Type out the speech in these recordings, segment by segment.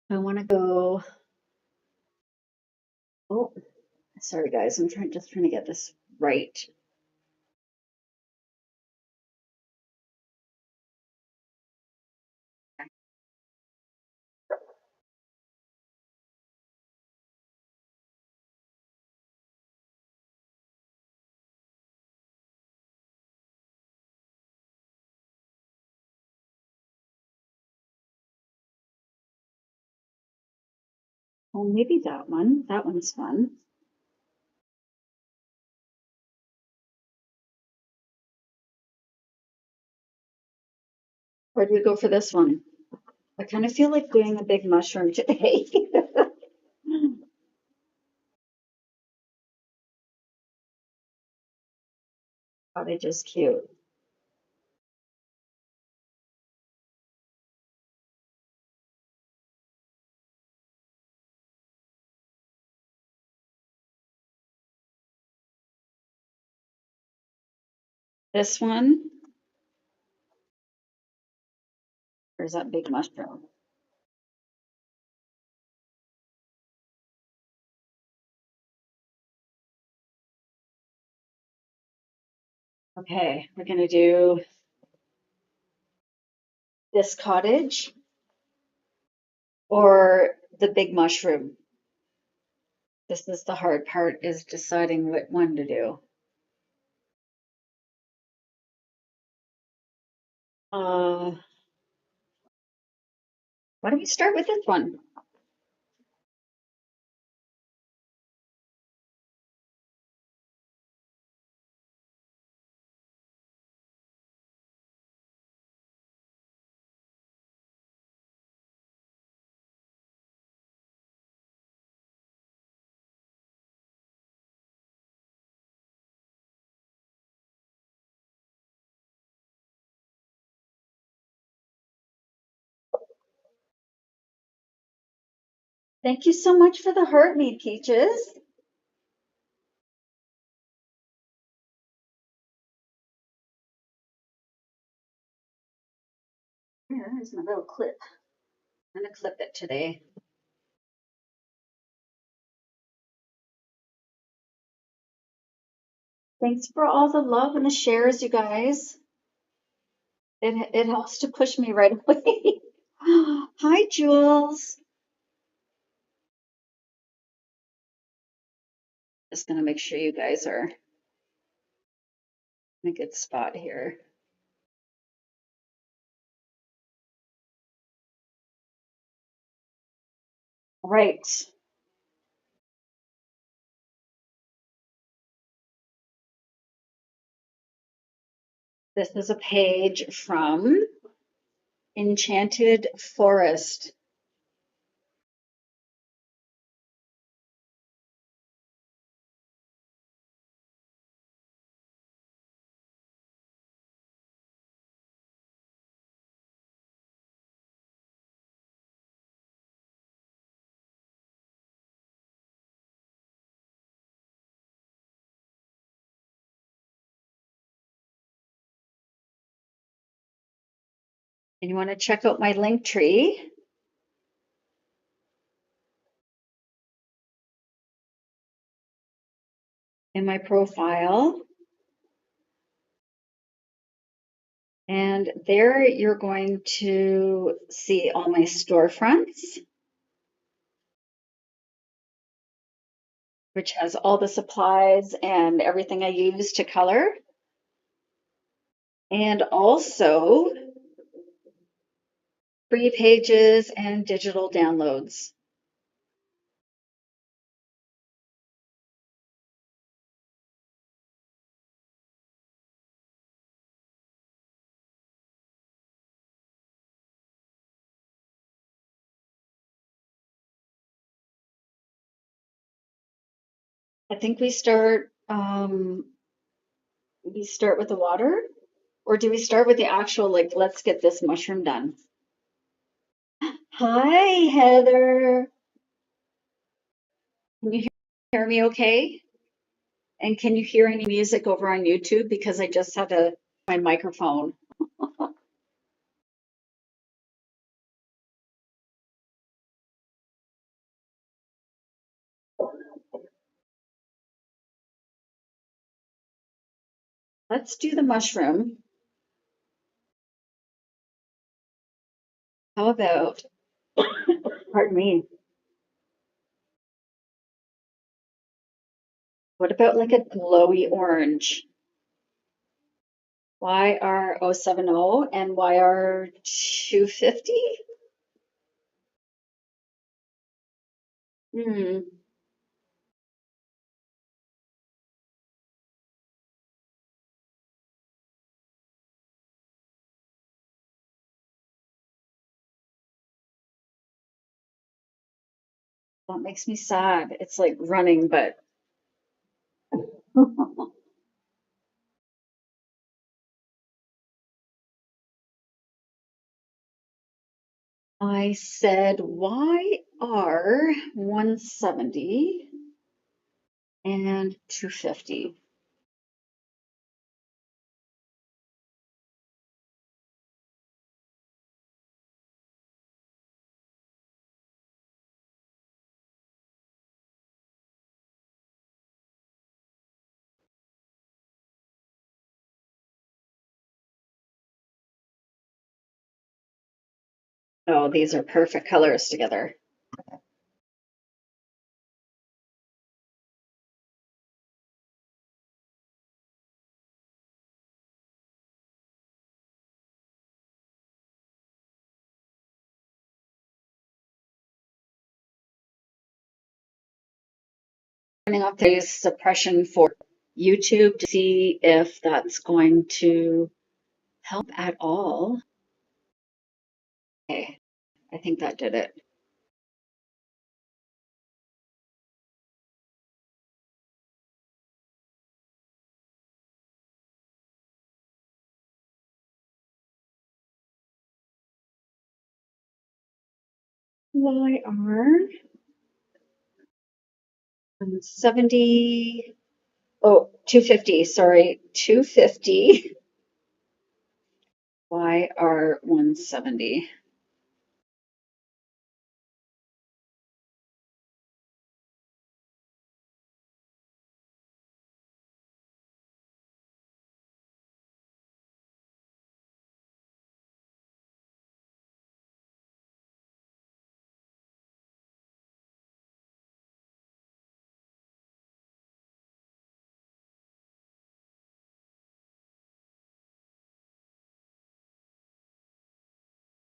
I want to go. Oh, sorry guys, I'm just trying to get this right. Oh, maybe that one. That one's fun. Where do we go for this one? I kind of feel like doing a big mushroom today. Cottage is cute. This one, or is that big mushroom? Okay, we're gonna do this cottage or the big mushroom. This is the hard part, is deciding what one to do. Why don't we start with this one? Thank you so much for the heart me, Peaches. Here's my little clip. I'm gonna clip it today. Thanks for all the love and the shares, you guys. It helps to push me right away. Hi, Jules. Just gonna make sure you guys are in a good spot here. All right. This is a page from Enchanted Forest. And you want to check out my link tree in my profile. And there you're going to see all my storefronts, which has all the supplies and everything I use to color. And also free pages and digital downloads. I think we start with the water, or do we start with the actual, like, let's get this mushroom done? Hi, Heather. Can you hear me okay? And can you hear any music over on YouTube? Because I just had to my microphone. Let's do the mushroom. How about, pardon me, what about like a glowy orange? YR070 and YR250? Hmm, that makes me sad. It's like running, but I said YR170 and 250. Oh, these are perfect colors together. Turning off the suppression for YouTube to see if that's going to help at all. Okay, I think that did it. YR170, oh, 250, sorry, 250, YR170.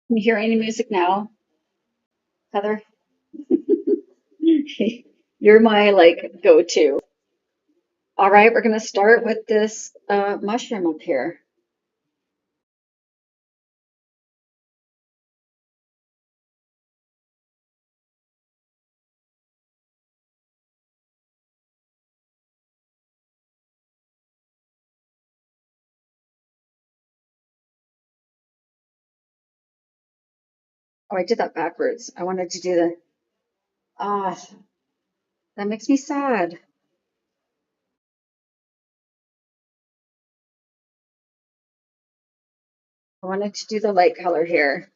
Can you hear any music now, Heather? You're my like go-to. All right, we're going to start with this mushroom up here. Oh, I did that backwards. I wanted to do the, ah, that makes me sad. I wanted to do the light color here.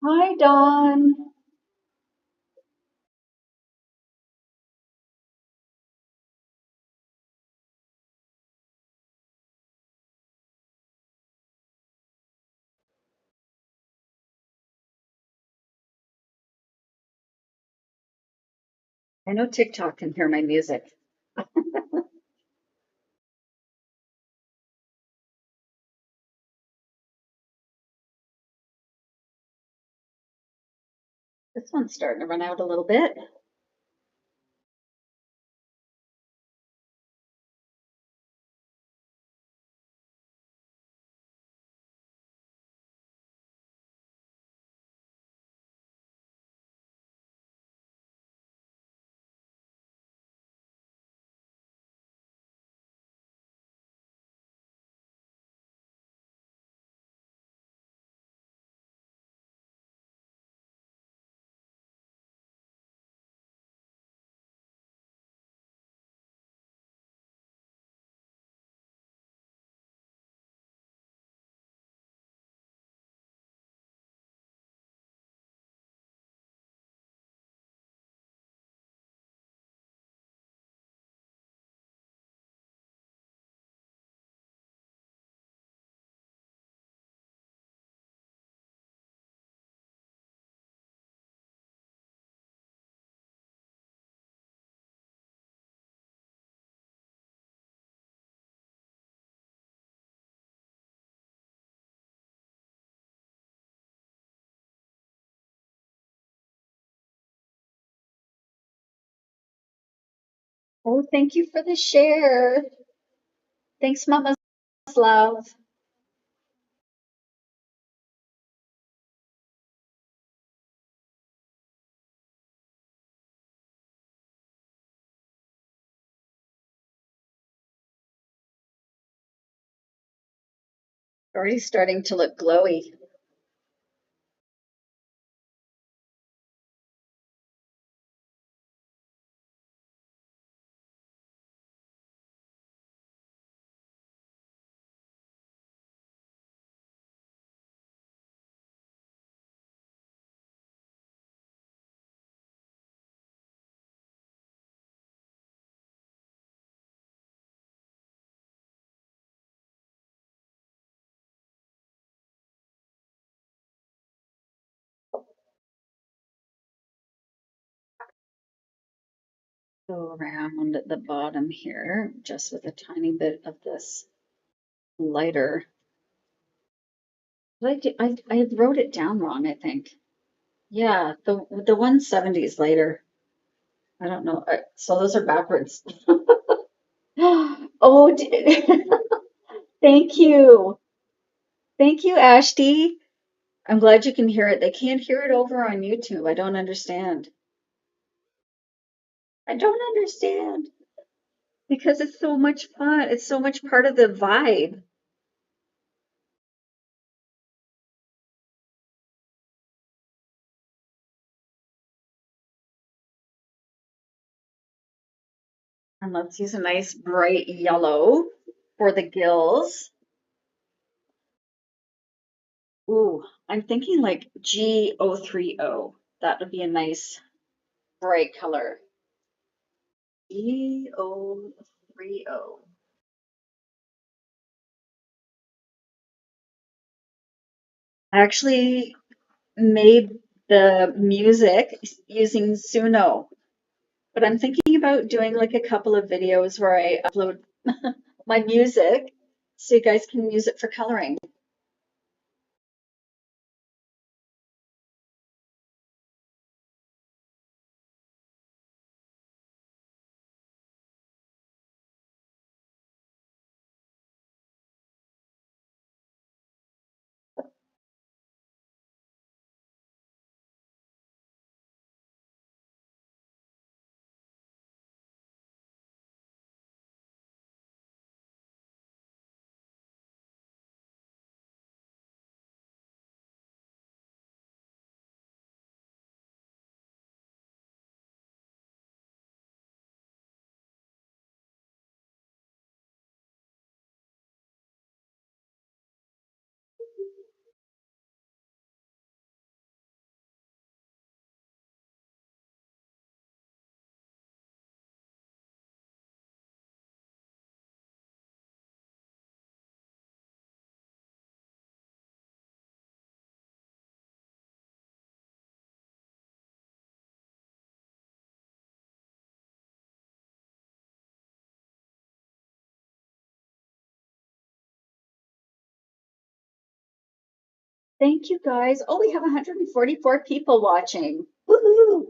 Hi, Dawn. I know TikTok can hear my music. This one's starting to run out a little bit. Oh, thank you for the share. Thanks, Mama's love. Already starting to look glowy. Go around at the bottom here, just with a tiny bit of this lighter. I wrote it down wrong, I think. Yeah, the 170 is lighter. I don't know. So those are backwards. Oh, thank you. Thank you, Ashty. I'm glad you can hear it. They can't hear it over on YouTube. I don't understand. I don't understand because it's so much fun. It's so much part of the vibe. And let's use a nice bright yellow for the gills. Ooh, I'm thinking like G030. That would be a nice bright color. G030. I actually made the music using Suno, but I'm thinking about doing like a couple of videos where I upload my music so you guys can use it for coloring. Thank you guys. Oh, we have 144 people watching. Woohoo!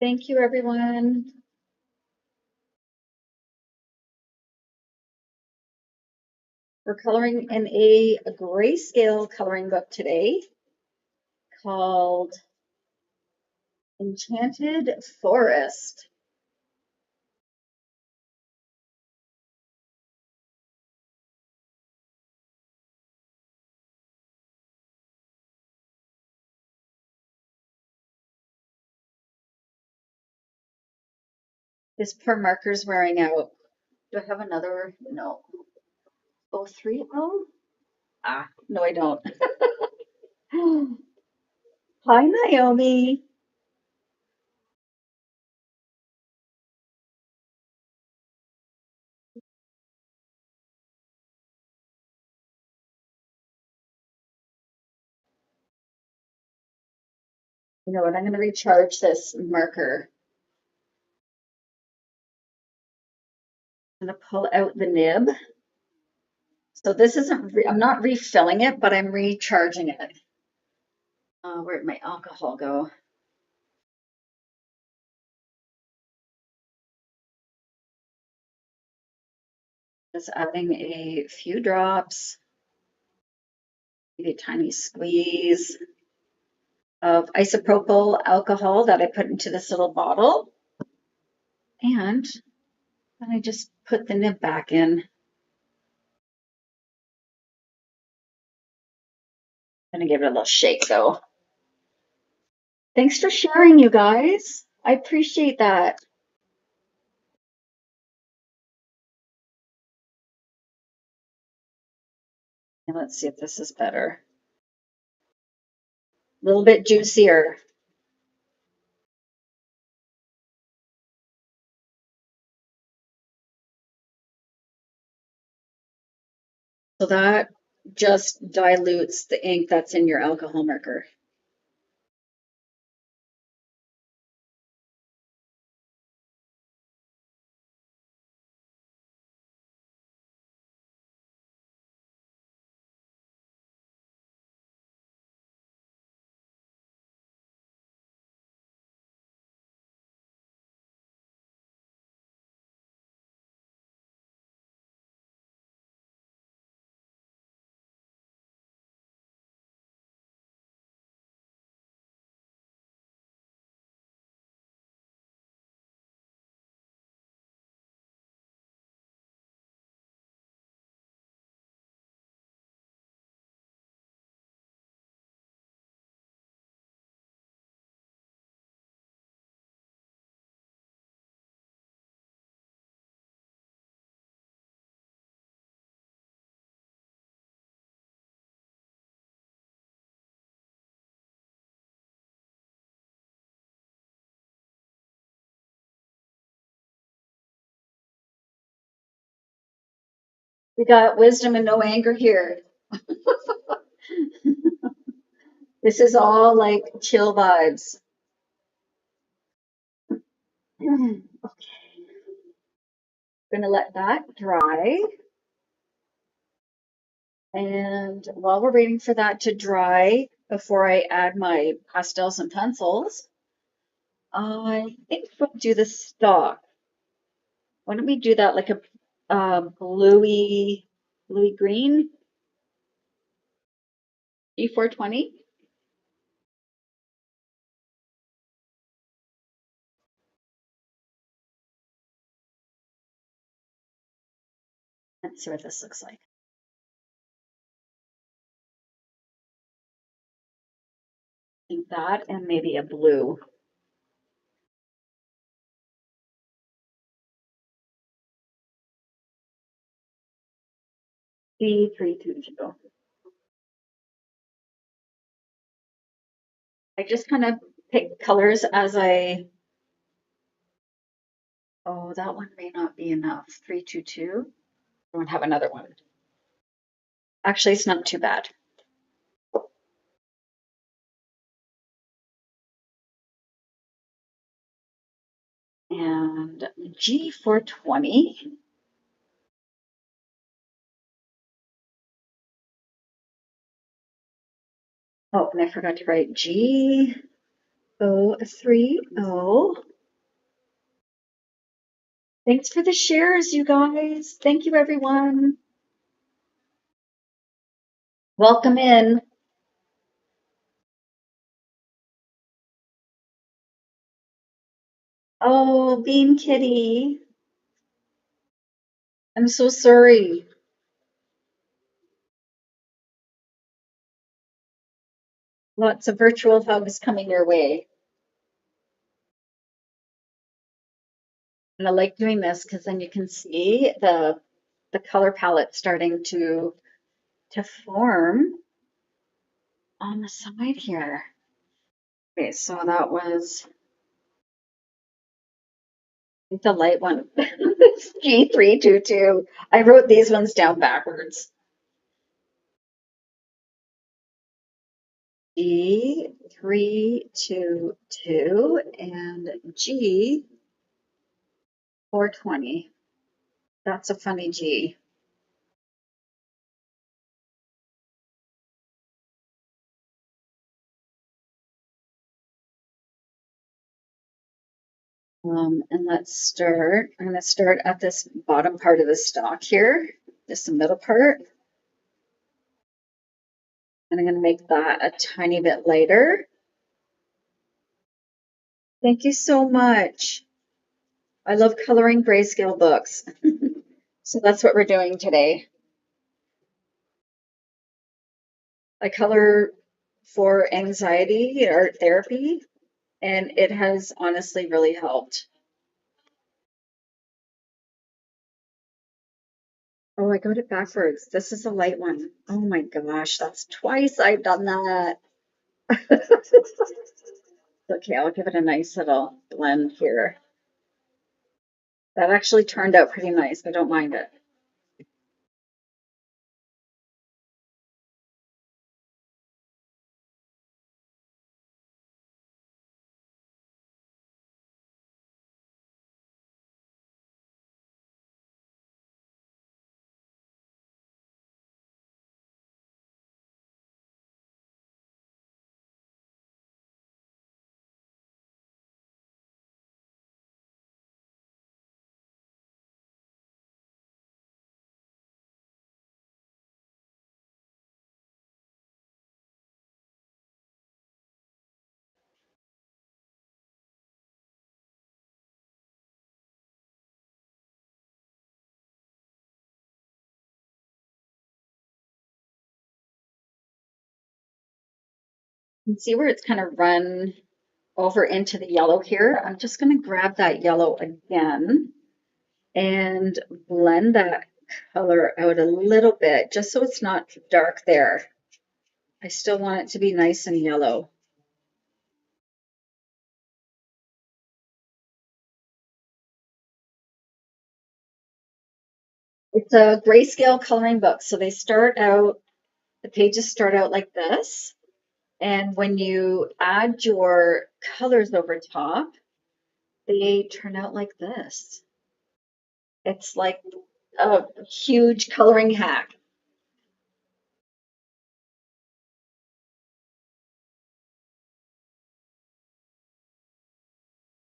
Thank you, everyone. We're coloring in a grayscale coloring book today called Enchanted Forest. This poor marker's wearing out. Do I have another? No. Oh, 30? Ah, no, I don't. Hi, Naomi. You know what? I'm going to recharge this marker. I'm going to pull out the nib. So this isn't, I'm not refilling it, but I'm recharging it. Where'd my alcohol go? Just adding a few drops, maybe a tiny squeeze of isopropyl alcohol that I put into this little bottle. And then I just put the nib back in. I'm gonna give it a little shake though. Thanks for sharing, you guys. I appreciate that. And let's see if this is better. A little bit juicier. So that just dilutes the ink that's in your alcohol marker. We got wisdom and no anger here. This is all like chill vibes. Okay, gonna let that dry. And while we're waiting for that to dry, before I add my pastels and pencils, I think we'll do the stock. Why don't we do that like a bluey green, E420? Let's see what this looks like. I think that and maybe a blue. C322. I just kind of pick colors as oh, that one may not be enough. 322. I don't have another one. Actually, it's not too bad. And G420. Oh, and I forgot to write G030. Thanks for the shares, you guys. Thank you, everyone. Welcome in. Oh, Bean Kitty. I'm so sorry. Lots of virtual hugs coming your way. And I like doing this because then you can see the color palette starting to form on the side here. Okay, so that was the light one. It's G322. I wrote these ones down backwards. G322 and G420. That's a funny G. And let's start. I'm going to start at this bottom part of the stalk here, just the middle part. And I'm going to make that a tiny bit lighter. Thank you so much. I love coloring grayscale books. So that's what we're doing today. I color for anxiety art therapy, and it has honestly really helped. Oh, I got it backwards. This is a light one. Oh my gosh, that's twice I've done that. Okay, I'll give it a nice little blend here. That actually turned out pretty nice. I don't mind it. You can see where it's kind of run over into the yellow here. I'm just going to grab that yellow again and blend that color out a little bit, just so it's not dark there. I still want it to be nice and yellow. It's a grayscale coloring book. So they start out, the pages start out like this. And when you add your colors over top, they turn out like this. It's like a huge coloring hack.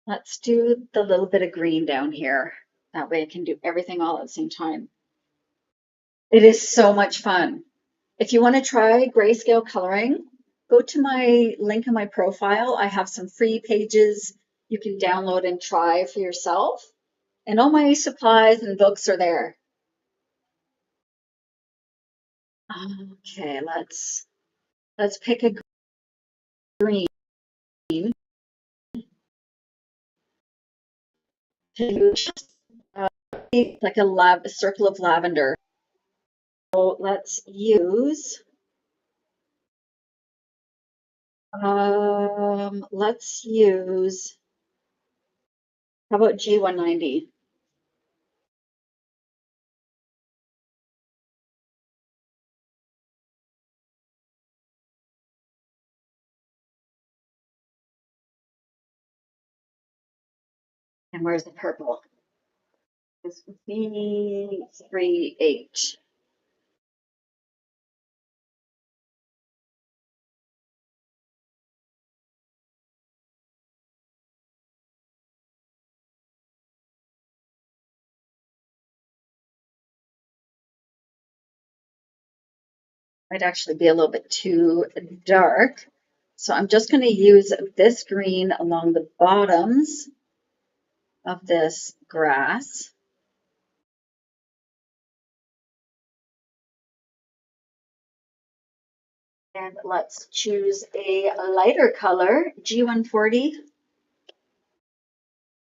Let's do the little bit of green down here. That way I can do everything all at the same time. It is so much fun. If you want to try grayscale coloring, go to my link in my profile. I have some free pages you can download and try for yourself. And all my supplies and books are there. Okay, let's pick a green to uh, like a circle of lavender. So let's use, how about G190? And where's the purple? It's B38. Might actually be a little bit too dark. So I'm just going to use this green along the bottoms of this grass. And let's choose a lighter color, G140. See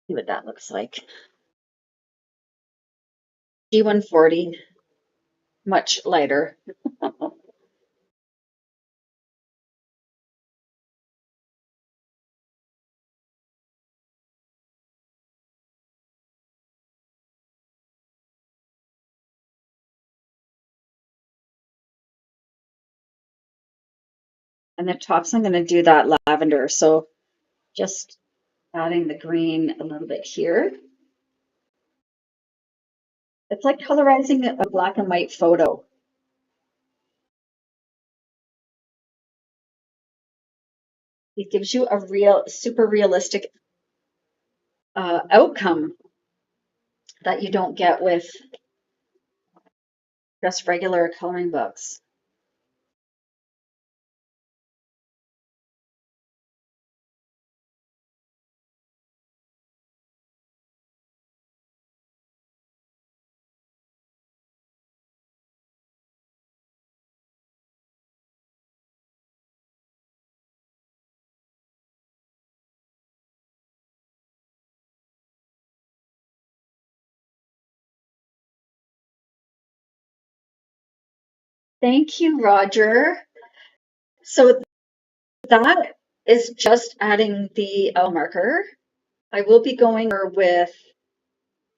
what that looks like. G140, much lighter. And the tops, I'm going to do that lavender. So just adding the green a little bit here. It's like colorizing a black and white photo. It gives you a super realistic outcome that you don't get with just regular coloring books. Thank you, Roger. So that is just adding the marker. I will be going with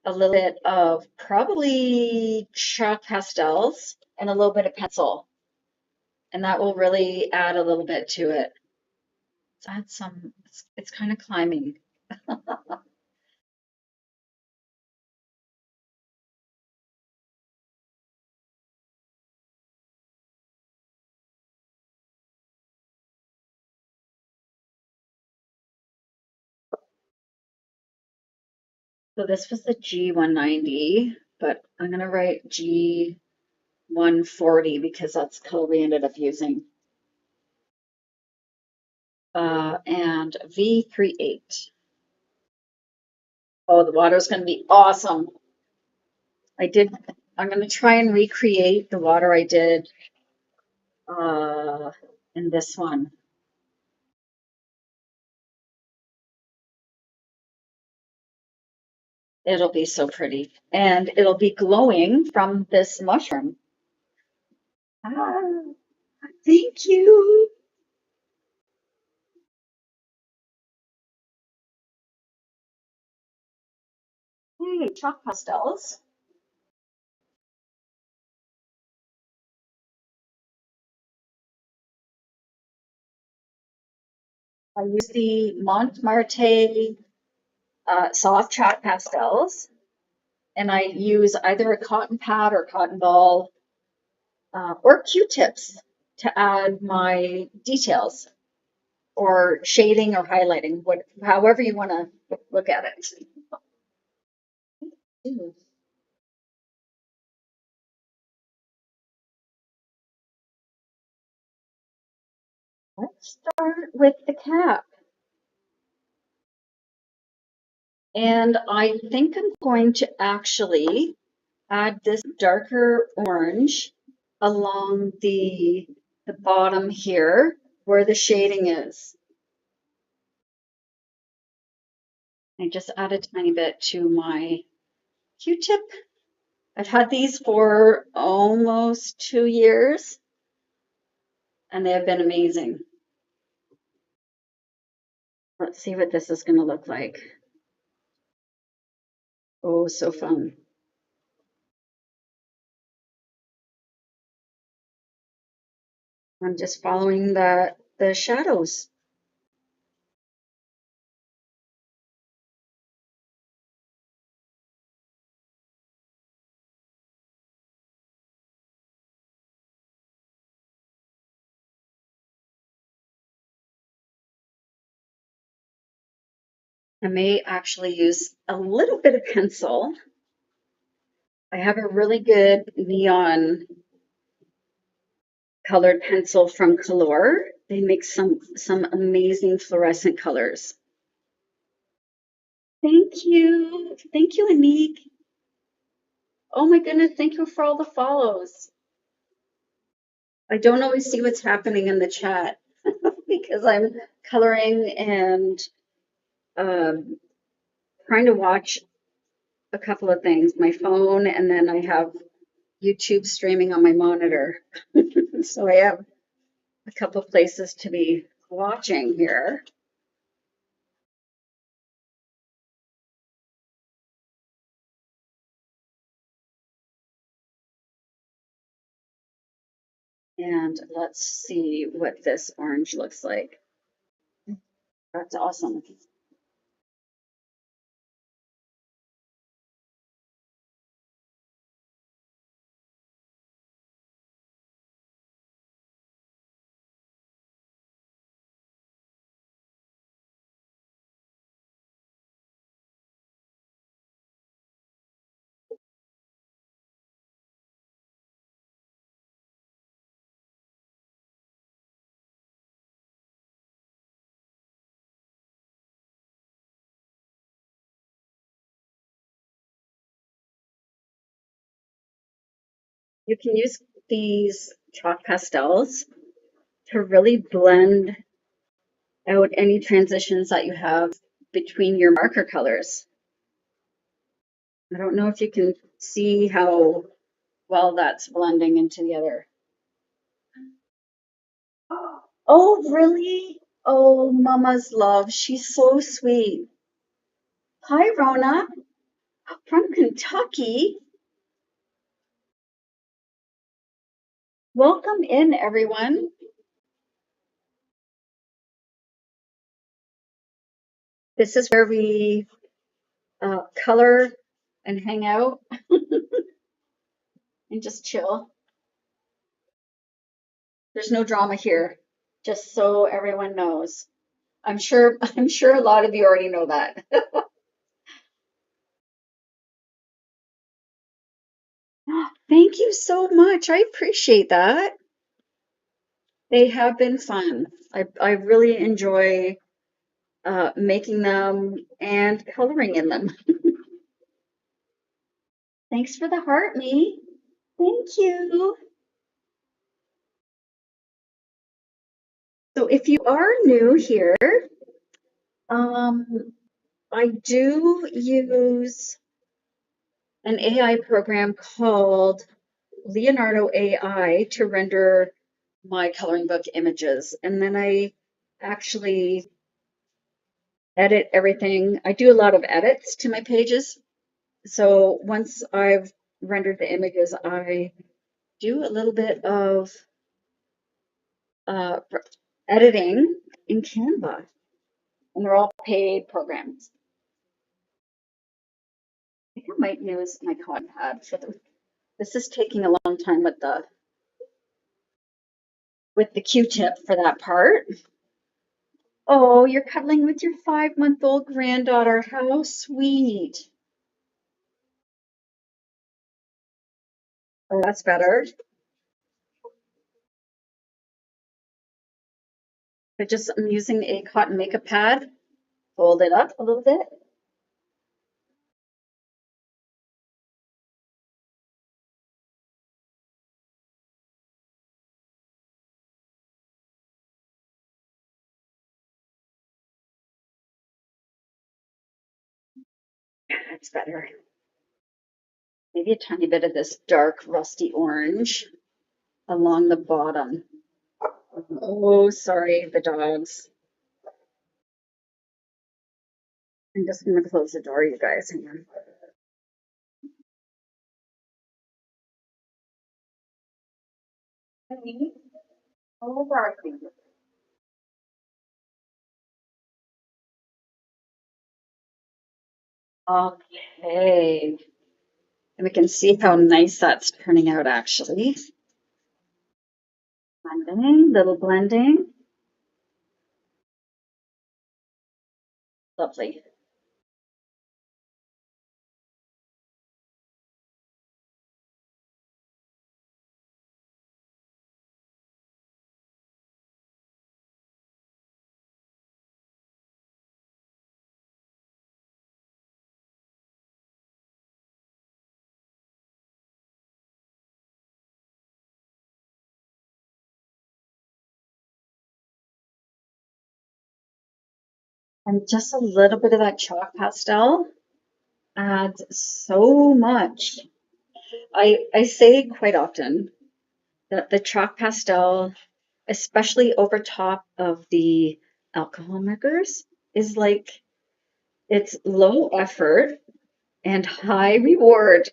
a little bit of probably chalk pastels and a little bit of pencil, and that will really add a little bit to it. Let's add some, it's kind of climbing. So this was the G190, but I'm going to write G140 because that's the color we ended up using. And V38. Oh, the water is going to be awesome. I'm going to try and recreate the water I did in this one. It'll be so pretty. And it'll be glowing from this mushroom. Ah, thank you. Hey, chalk pastels. I use the Montmartre soft chalk pastels, and I use either a cotton pad or cotton ball or Q-tips to add my details or shading or highlighting, however you want to look at it. Ooh. Let's start with the cap. And I think I'm going to actually add this darker orange along the bottom here where the shading is. I just add a tiny bit to my Q-tip. I've had these for almost 2 years and they have been amazing. Let's see what this is going to look like. Oh, so fun. I'm just following the shadows. I may actually use a little bit of pencil. I have a really good neon colored pencil from Color. They make some amazing fluorescent colors. Thank you. Thank you, Anik. Oh my goodness, thank you for all the follows. I don't always see what's happening in the chat because I'm coloring and um, trying to watch a couple of things, my phone, and then I have YouTube streaming on my monitor. So I have a couple of places to be watching here. And let's see what this orange looks like. That's awesome. You can use these chalk pastels to really blend out any transitions that you have between your marker colors. I don't know if you can see how well that's blending into the other. Oh, really? Oh, Mama's love. She's so sweet. Hi, Rona, from Kentucky. Welcome in, everyone. This is where we color and hang out and just chill. There's no drama here, just so everyone knows. I'm sure a lot of you already know that. Thank you so much. I appreciate that. They have been fun. I really enjoy making them and coloring in them. Thanks for the heart, me. Thank you. So if you are new here, um, I do use an AI program called Leonardo AI to render my coloring book images. And then I actually edit everything. I do a lot of edits to my pages. So once I've rendered the images, I do a little bit of uh, editing in Canva, and they're all paid programs. I think I might use my cotton pad for the. This is taking a long time with the Q-tip for that part. Oh, you're cuddling with your 5-month-old granddaughter. How sweet. Oh, that's better. I'm using a cotton makeup pad. Fold it up a little bit. That's better. Maybe a tiny bit of this dark rusty orange along the bottom. Oh, sorry, the dogs. I'm just going to close the door, you guys. Hang on. Honey, oh, darling. Okay. And we can see how nice that's turning out, actually. Blending, little blending. Lovely. And just a little bit of that chalk pastel adds so much. I say quite often that the chalk pastel, especially over top of the alcohol markers, is like it's low effort and high reward.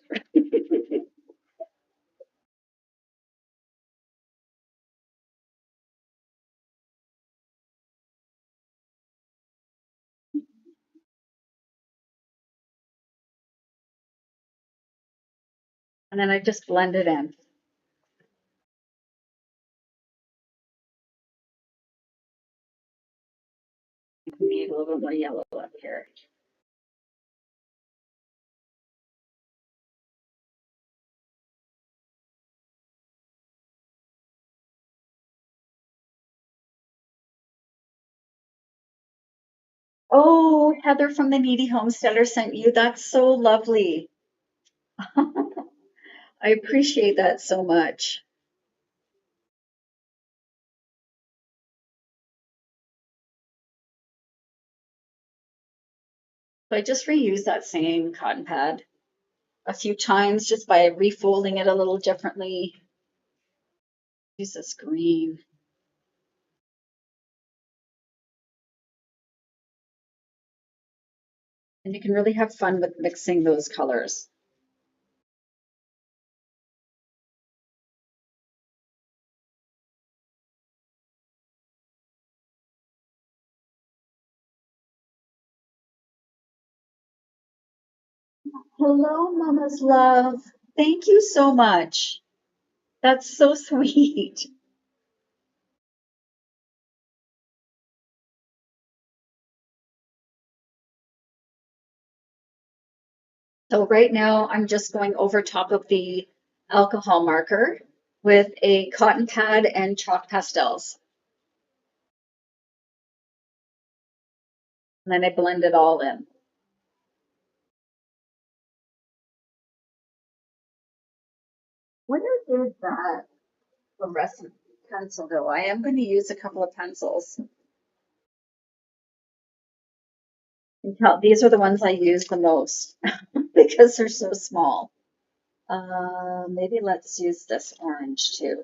And then I just blend it in. Need a little more yellow up here. Oh, Heather from the Needy Homesteader sent you. That's so lovely. I appreciate that so much. So I just reused that same cotton pad a few times just by refolding it a little differently. Use this green. And you can really have fun with mixing those colors. Hello, Mama's love. Thank you so much. That's so sweet. So right now I'm just going over top of the alcohol marker with a cotton pad and chalk pastels. And then I blend it all in. Where did that fluorescent pencil go? I am going to use a couple of pencils. These are the ones I use the most because they're so small. Maybe let's use this orange too.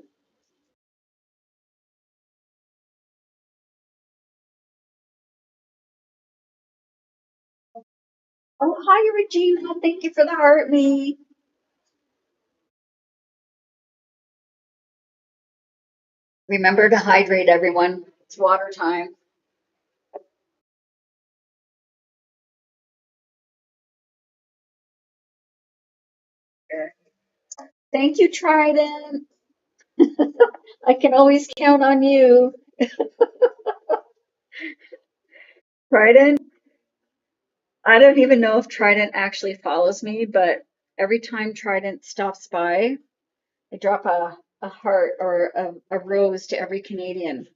Oh, hi, Regina. Thank you for the heart, me. Remember to hydrate, everyone. It's water time. Thank you, Trident. I can always count on you. Trident, I don't even know if Trident actually follows me, but every time Trident stops by, I drop a heart or a rose to every Canadian.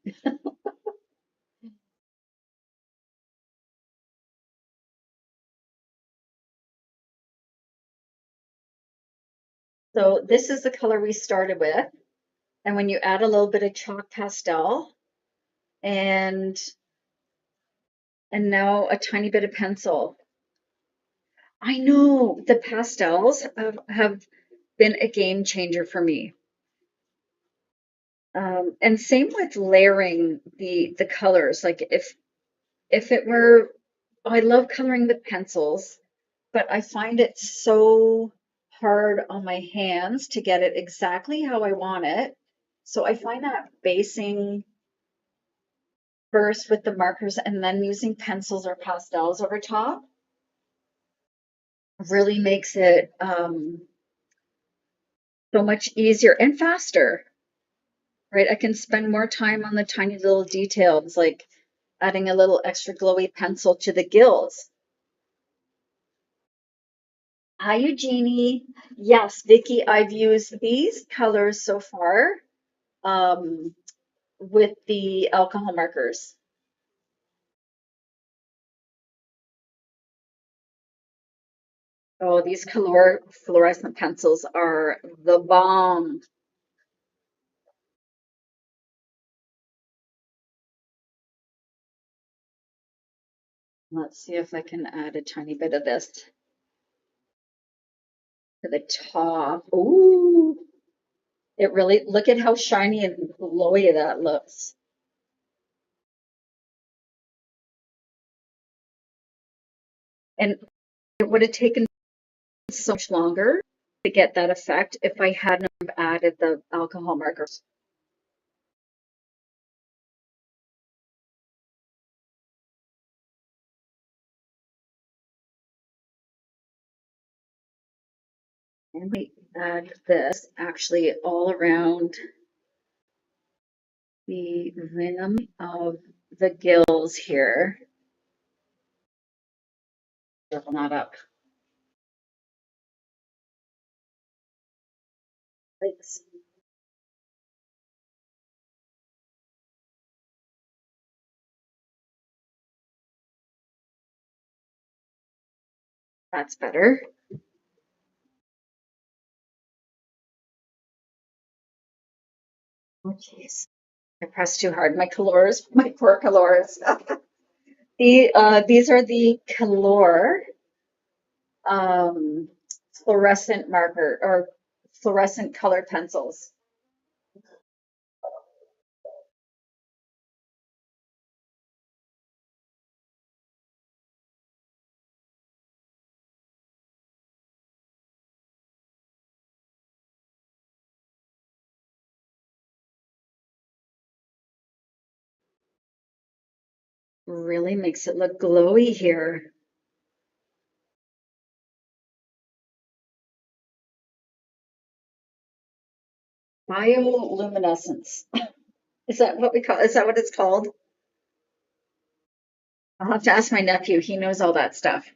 So this is the color we started with. And when you add a little bit of chalk pastel and now a tiny bit of pencil. I know the pastels have been a game changer for me. And same with layering the colors. Like if it were, I love coloring with pencils, but I find it so hard on my hands to get it exactly how I want it. So I find that basing first with the markers and then using pencils or pastels over top really makes it so much easier and faster, right? I can spend more time on the tiny little details, like adding a little extra glowy pencil to the gills. Hi, Eugenie. Yes, Vicky, I've used these colors so far um, with the alcohol markers. Oh, these color fluorescent pencils are the bomb. Let's see if I can add a tiny bit of this to the top. Ooh, it really, look at how shiny and glowy that looks. And it would have taken so much longer to get that effect if I hadn't have added the alcohol markers. And we add this actually all around the rim of the gills here. Open that up. Thanks. That's better. Oh, jeez. I pressed too hard. My colors, my poor colors. These are the color um, fluorescent marker or fluorescent colored pencils. Really makes it look glowy here. Bioluminescence. Is that what we call, is that what it's called? I'll have to ask my nephew. He knows all that stuff.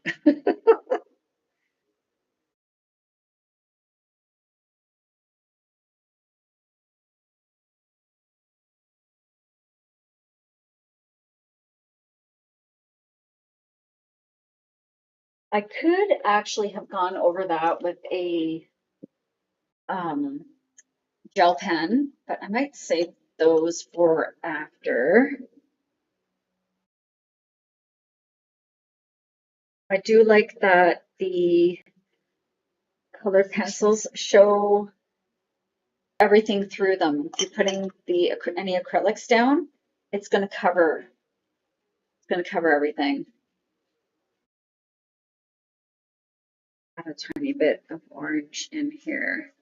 I could actually have gone over that with a um, gel pen, but I might save those for after. I do like that the colored pencils show everything through them. If you're putting any acrylics down, it's going to cover everything. Add a tiny bit of orange in here.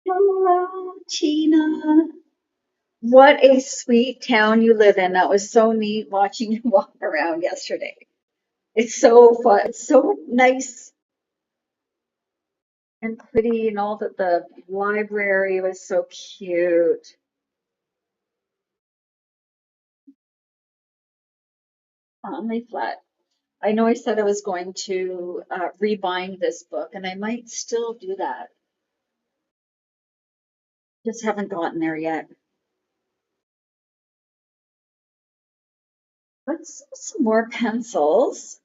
Hello, Tina. What a sweet town you live in. That was so neat watching you walk around yesterday. It's so fun. It's so nice and pretty, and all that the library was so cute. Only flat. I know I said I was going to rebind this book, and I might still do that. Just haven't gotten there yet. Let's some more pencils.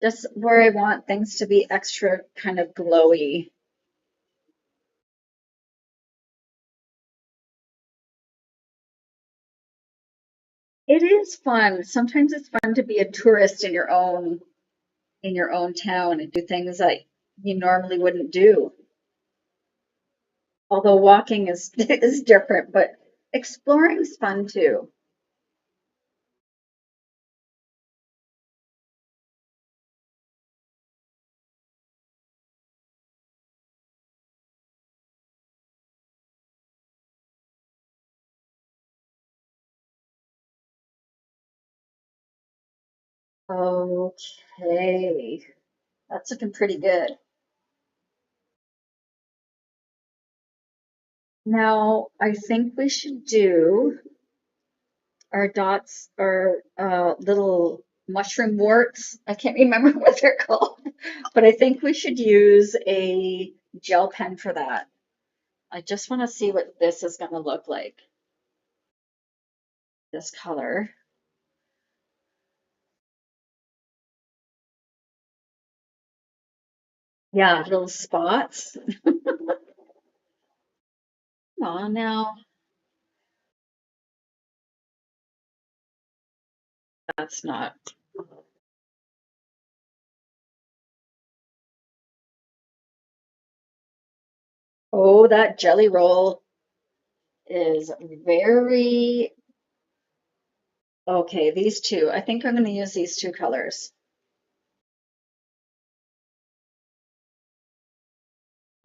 Just where I want things to be extra kind of glowy. It is fun. Sometimes it's fun to be a tourist in your own town and do things that you normally wouldn't do. Although walking is is different, but exploring's fun too. Okay, that's looking pretty good. Now, I think we should do our dots, our little mushroom warts. I can't remember what they're called, but I think we should use a gel pen for that. I just want to see what this is going to look like, this color. Yeah, little spots. Oh, now that's not. Oh, that jelly roll is very okay. These two, I think I'm going to use these two colors.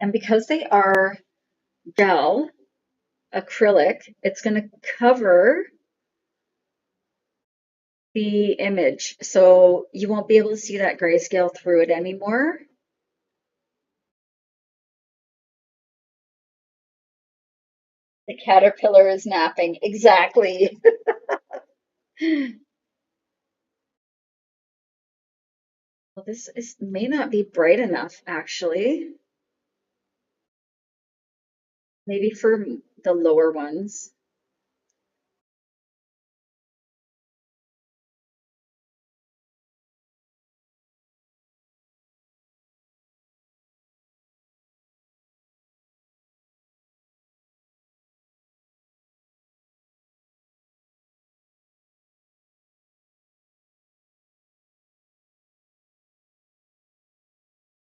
And because they are gel acrylic, it's going to cover the image. So you won't be able to see that grayscale through it anymore. The caterpillar is napping. Exactly. Well, this is may not be bright enough, actually. Maybe for the lower ones.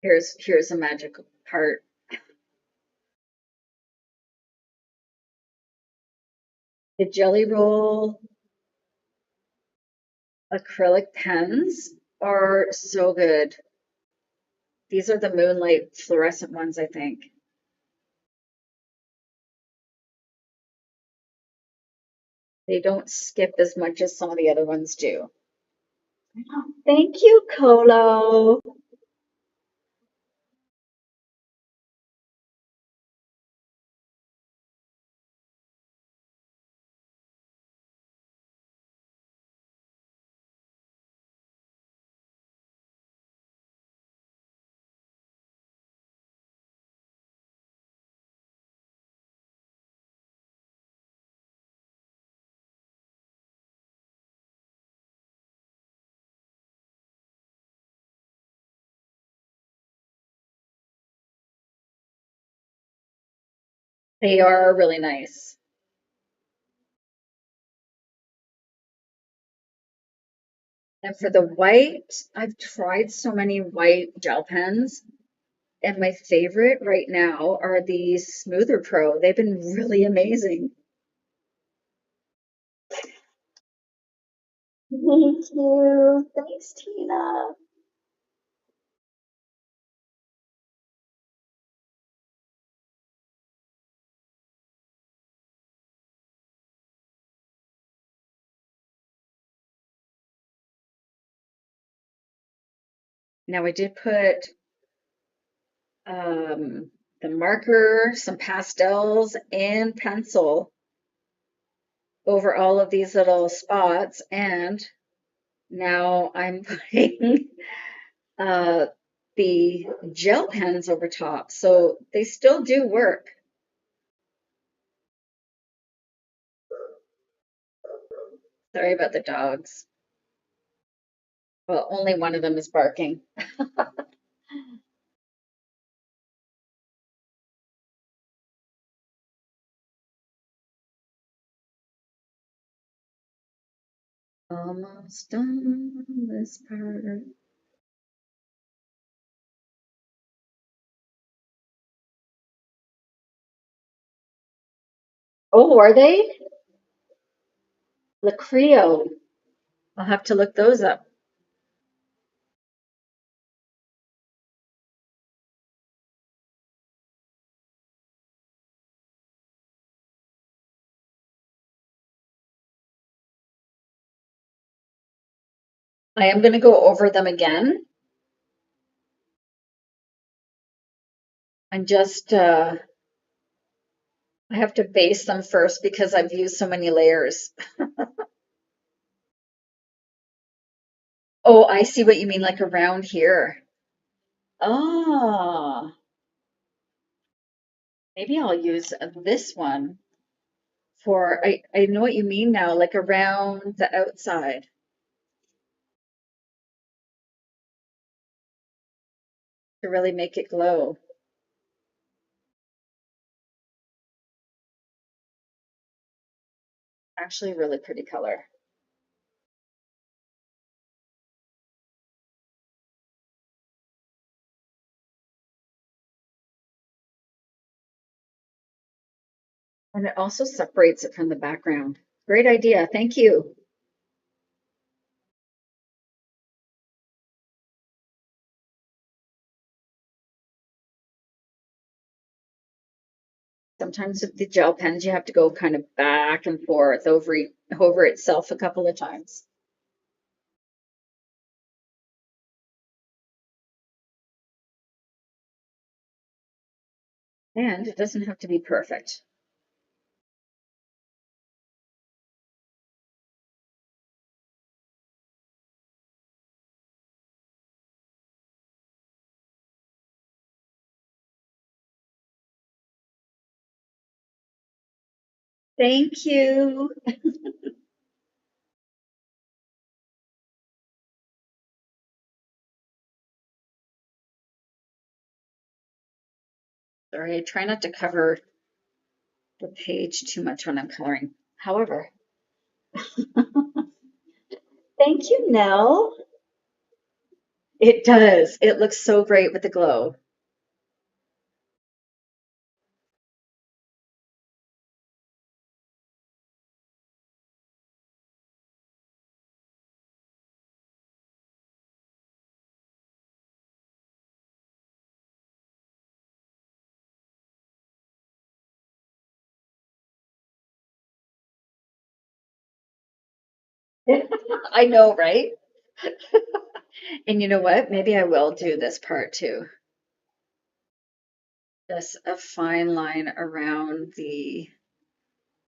Here's a magical part. The Jelly Roll acrylic pens are so good. These are the Moonlight fluorescent ones, I think. They don't skip as much as some of the other ones do. Thank you, Colo. They are really nice. And for the white, I've tried so many white gel pens, and my favorite right now are the Smoother Pro. They've been really amazing. Thank you. Thanks, Tina. Now I did put um, the marker, some pastels, and pencil over all of these little spots, and now I'm putting uh, the gel pens over top, so they still do work. Sorry about the dogs. Well, only one of them is barking. Almost done this part. Oh, are they? La Creo. I'll have to look those up. I am going to go over them again and just I have to base them first because I've used so many layers. Oh, I see what you mean, like around here. Oh, maybe I'll use this one for, I know what you mean now, like around the outside to really make it glow. Actually, a really pretty color. And it also separates it from the background. Great idea. Thank you. Sometimes with the gel pens, you have to go kind of back and forth over itself a couple of times. And it doesn't have to be perfect. Thank you. Sorry, I try not to cover the page too much when I'm coloring. However, thank you, Nell. It does. It looks so great with the glow. I know, right? And you know what? Maybe I will do this part too. Just a fine line around the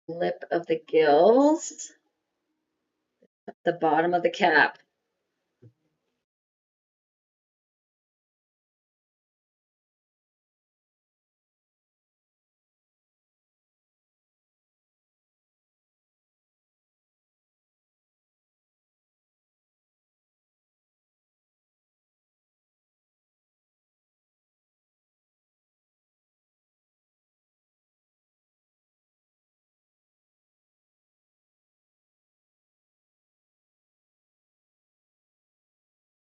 lip of the gills, the bottom of the cap.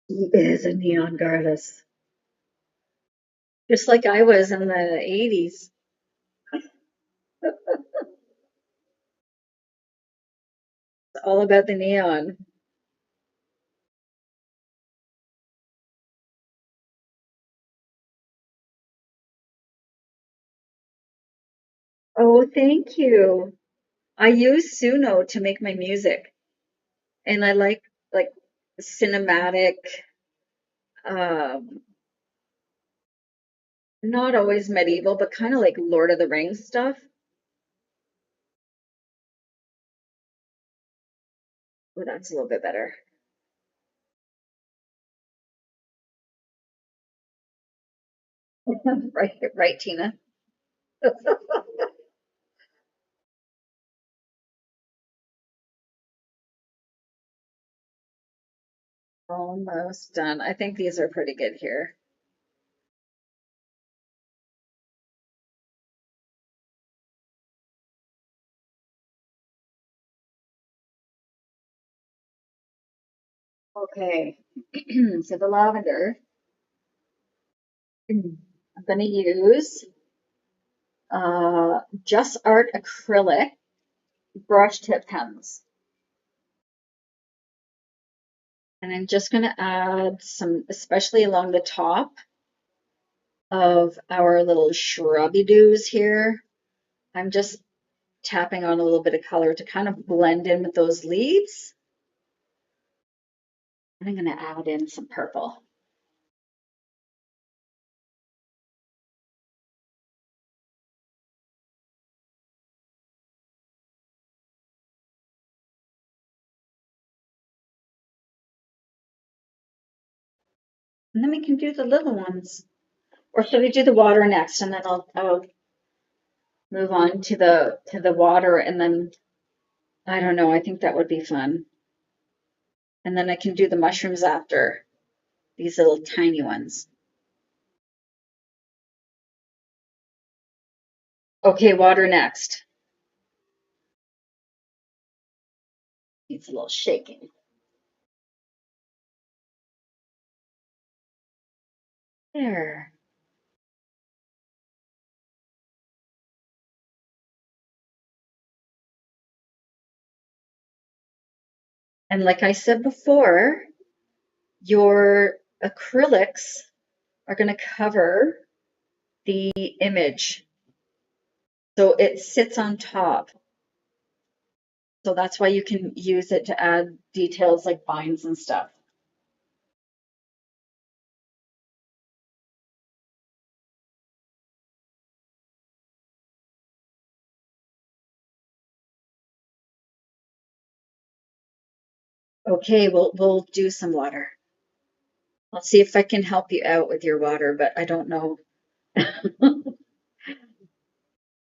He is a neon artist, just like I was in the 80s. It's all about the neon. Oh, thank you. I use Suno to make my music, and I like cinematic, um, not always medieval, but kind of like Lord of the Rings stuff. Oh, that's a little bit better. Right, right, Tina. Almost done. I think these are pretty good here. Okay, so the lavender, I'm going to use Just Art acrylic brush tip pens. And I'm just going to add some, especially along the top of our little shrubby doos here. I'm just tapping on a little bit of color to kind of blend in with those leaves. And I'm going to add in some purple. And then we can do the little ones. Or should we do the water next, and then I'll move on to the water, and then I don't know, I think that would be fun. And then I can do the mushrooms after, these little tiny ones. Okay, water next. Needs a little shaking. There. And like I said before, your acrylics are going to cover the image. So it sits on top. So that's why you can use it to add details like vines and stuff. Okay, we'll do some water. I'll see if I can help you out with your water, but I don't know.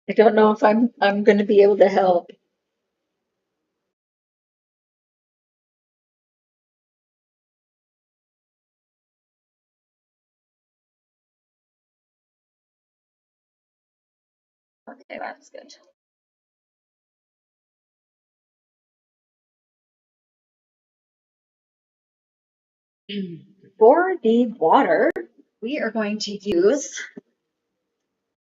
I don't know if I'm going to be able to help. Okay, that's good. For the water, we are going to use,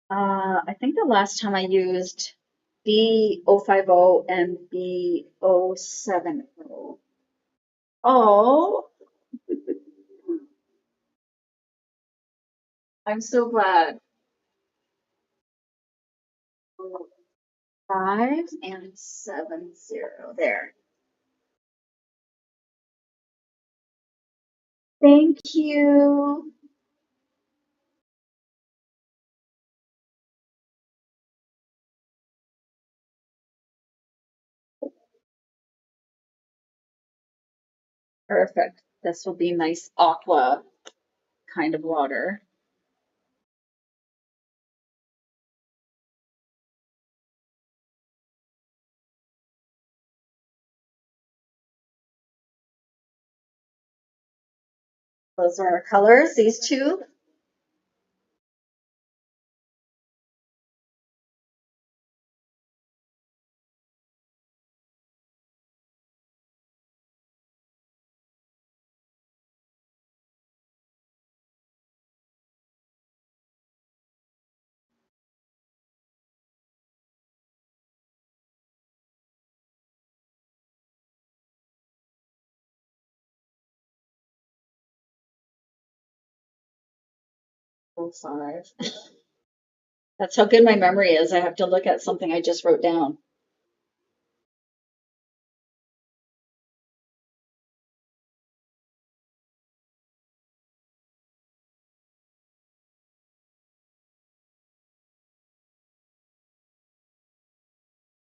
I think the last time I used B050 and B070. Oh, I'm so glad. 5 and 70 there. Thank you. Perfect. This will be nice aqua kind of water. Those are our colors, these two. Oh, 5. That's how good my memory is. I have to look at something I just wrote down.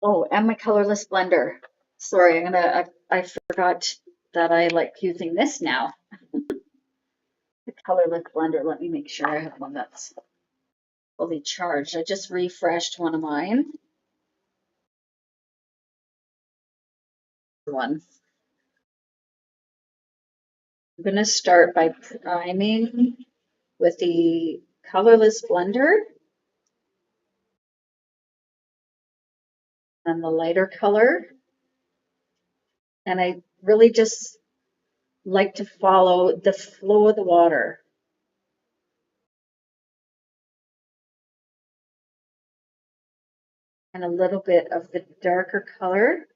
Oh, and my colorless blender. Sorry, I forgot that I like using this now. The colorless blender. Let me make sure I have one that's fully charged. I just refreshed one of mine. One. I'm going to start by priming with the colorless blender and the lighter color. And I really just like to follow the flow of the water. And a little bit of the darker color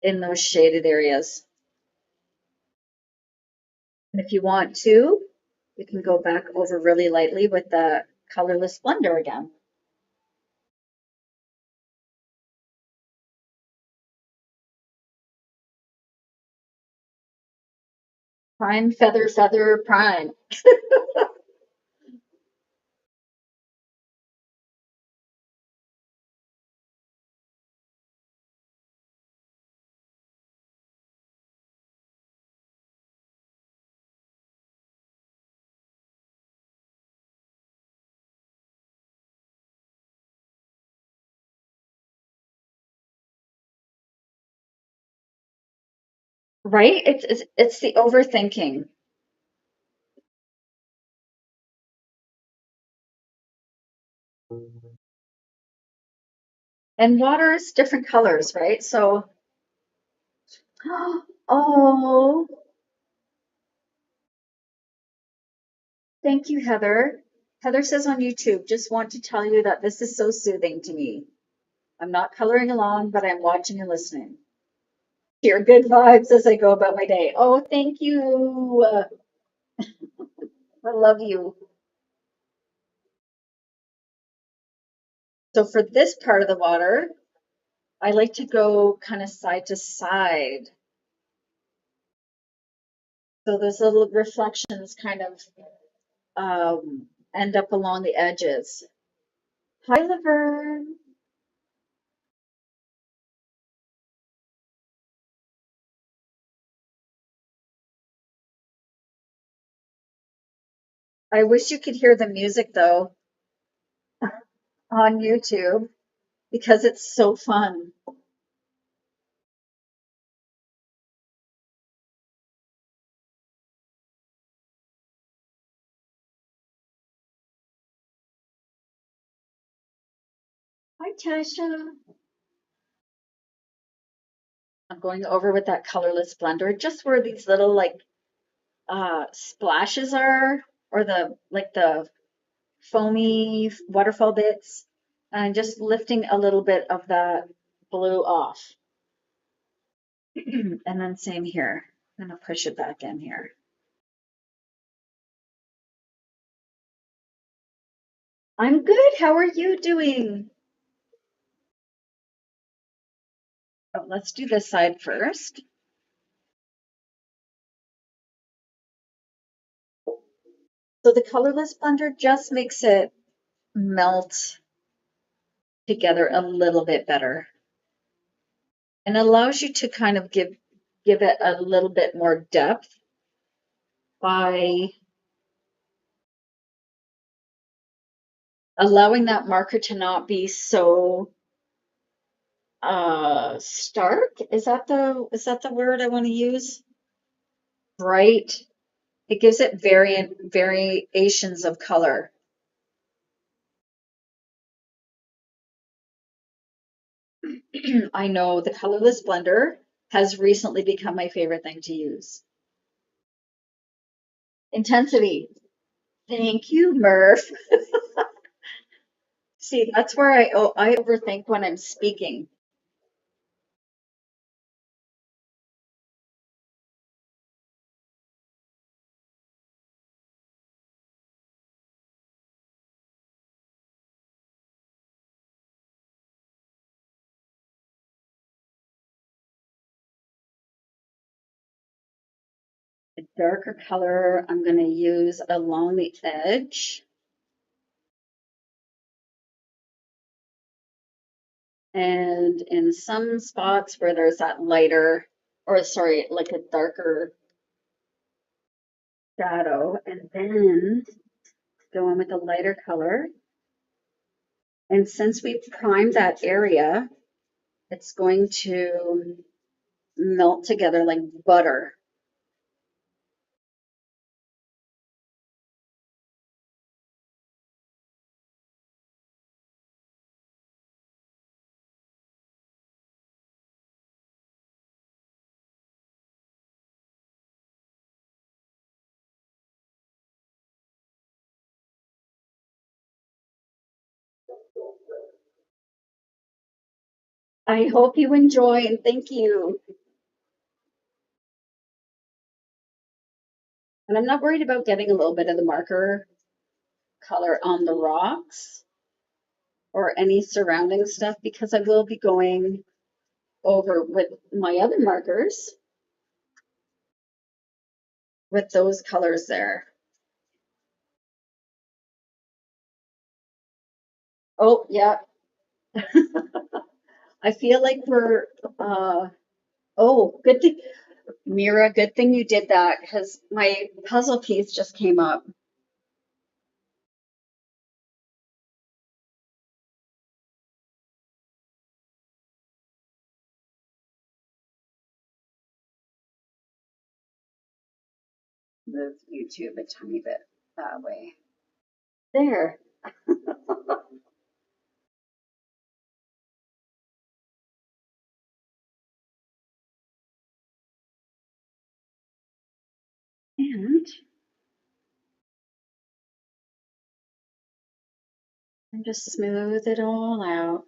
in those shaded areas. And if you want to, you can go back over really lightly with the colorless blender again. Prime, feather, feather, prime. Right? It's the overthinking. And water is different colors, right? So, oh, thank you, Heather. Heather says on YouTube, just want to tell you that this is so soothing to me. I'm not coloring along, but I'm watching and listening. Hear good vibes as I go about my day. Oh, thank you. I love you. So for this part of the water, I like to go kind of side to side. So those little reflections kind of end up along the edges. Hi, Laverne. I wish you could hear the music though. on YouTube because it's so fun. Hi, Tasha. I'm going over with that colorless blender, just where these little like splashes are, or the foamy waterfall bits, and just lifting a little bit of that blue off. And then same here. I'm gonna push it back in here. I'm good. How are you doing? Oh, let's do this side first. So the colorless blender just makes it melt together a little bit better and allows you to kind of give it a little bit more depth by allowing that marker to not be so stark. Is that the word I want to use? Bright. It gives it variations of color. I know the colorless blender has recently become my favorite thing to use. Intensity. Thank you, Murph. See, that's where I overthink when I'm speaking. A darker color I'm going to use along the edge. And in some spots where there's that lighter, or sorry, like a darker shadow, and then go in with a lighter color. And since we primed that area, it's going to melt together like butter. I hope you enjoy and thank you. And I'm not worried about getting a little bit of the marker color on the rocks or any surrounding stuff because I will be going over with my other markers with those colors there. Oh, yeah. I feel like we're, oh, good thing, Mira, good thing you did that because my puzzle piece just came up. Move YouTube a tiny bit that way. There. And just smooth it all out.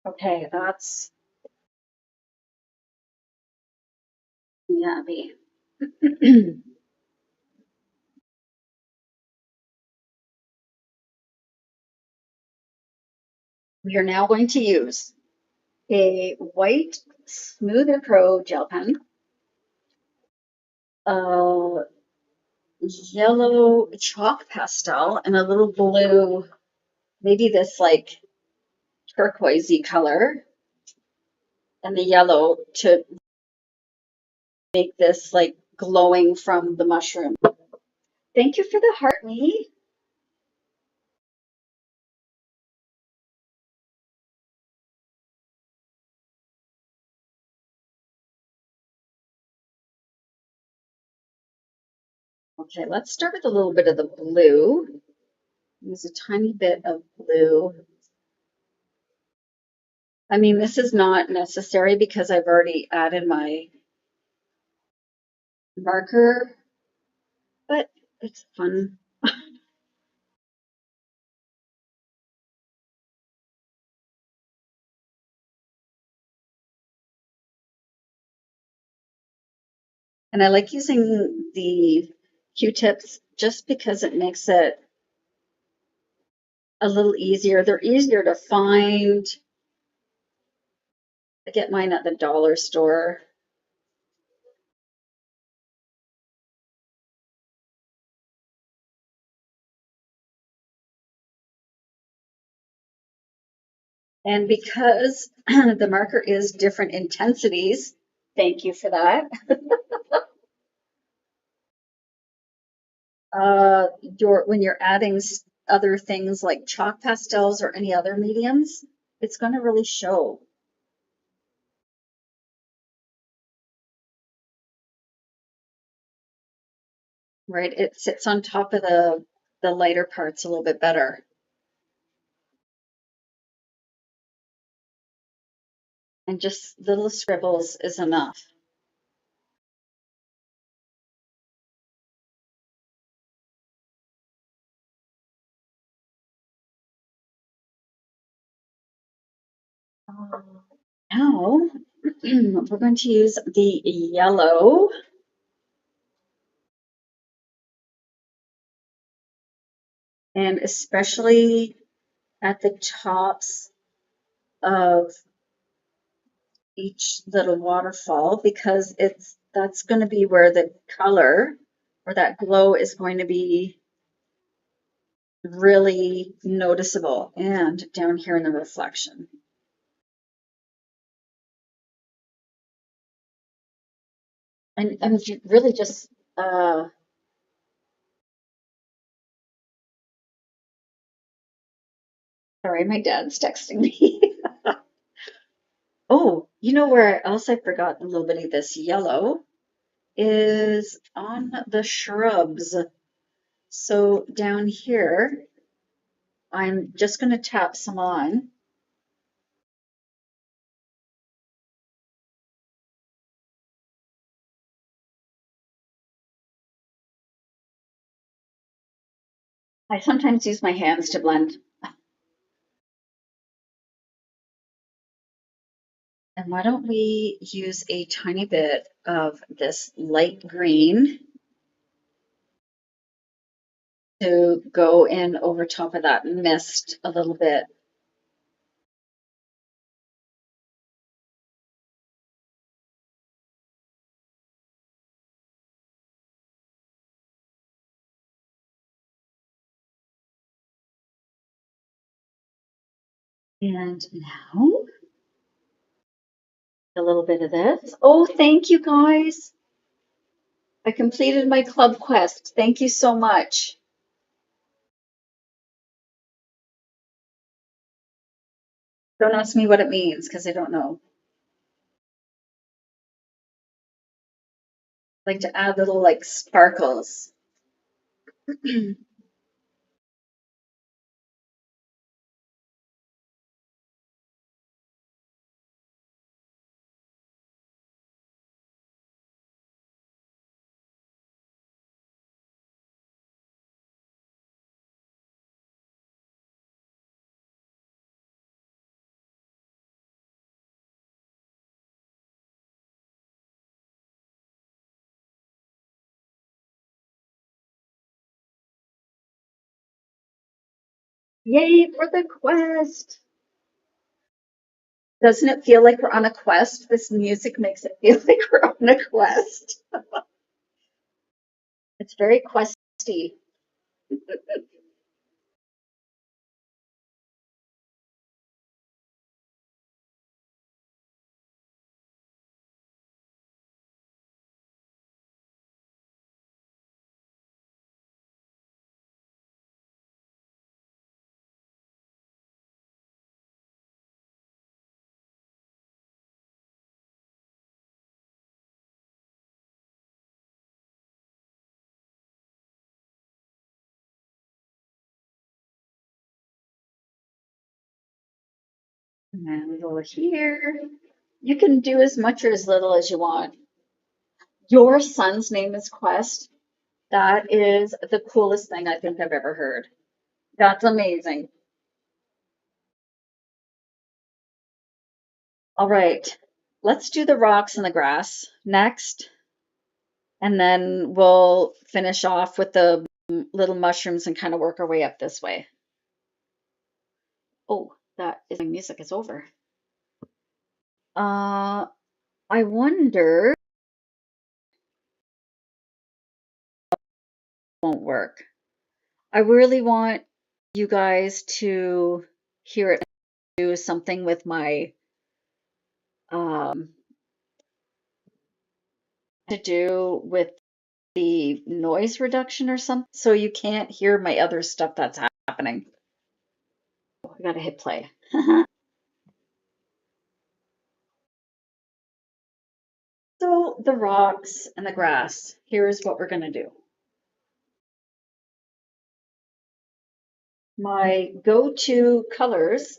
Okay, that's yummy. We are now going to use a white Smoother Pro gel pen, a yellow chalk pastel and a little blue, maybe this like turquoisey color, and the yellow to make this like glowing from the mushroom. Thank you for the heart, me. Okay, let's start with a little bit of the blue. Use a tiny bit of blue. I mean, this is not necessary because I've already added my marker, but it's fun. And I like using the Q-tips just because it makes it a little easier. They're easier to find. I get mine at the dollar store. And because the marker is different intensities, thank you for that. When you're adding other things like chalk pastels or any other mediums, it's going to really show. Right? It sits on top of the lighter parts a little bit better. And just little scribbles is enough. Now we're going to use the yellow. And especially at the tops of each little waterfall, because that's going to be where the color or that glow is going to be really noticeable, and down here in the reflection. And I'm really just sorry, my dad's texting me. Oh, you know where else I forgot a little bit of this yellow is on the shrubs. So down here, I'm just going to tap some on. I sometimes use my hands to blend. And why don't we use a tiny bit of this light green to go in over top of that mist a little bit. And now a little bit of this. Oh, thank you guys. I completed my club quest. Thank you so much. Don't ask me what it means because I don't know. I like to add little like sparkles. Yay for the quest! Doesn't it feel like we're on a quest? This music makes it feel like we're on a quest. It's very questy. And then we go here. You can do as much or as little as you want. Your son's name is Quest. That is the coolest thing I think I've ever heard. That's amazing. All right, let's do the rocks and the grass next, and then we'll finish off with the little mushrooms and kind of work our way up this way. Oh, that is my music is over. I wonder won't work. I really want you guys to hear it do something with my to do with the noise reduction or something, so you can't hear my other stuff that's happening. I gotta hit play. So the rocks and the grass, here's what we're gonna do. My go-to colors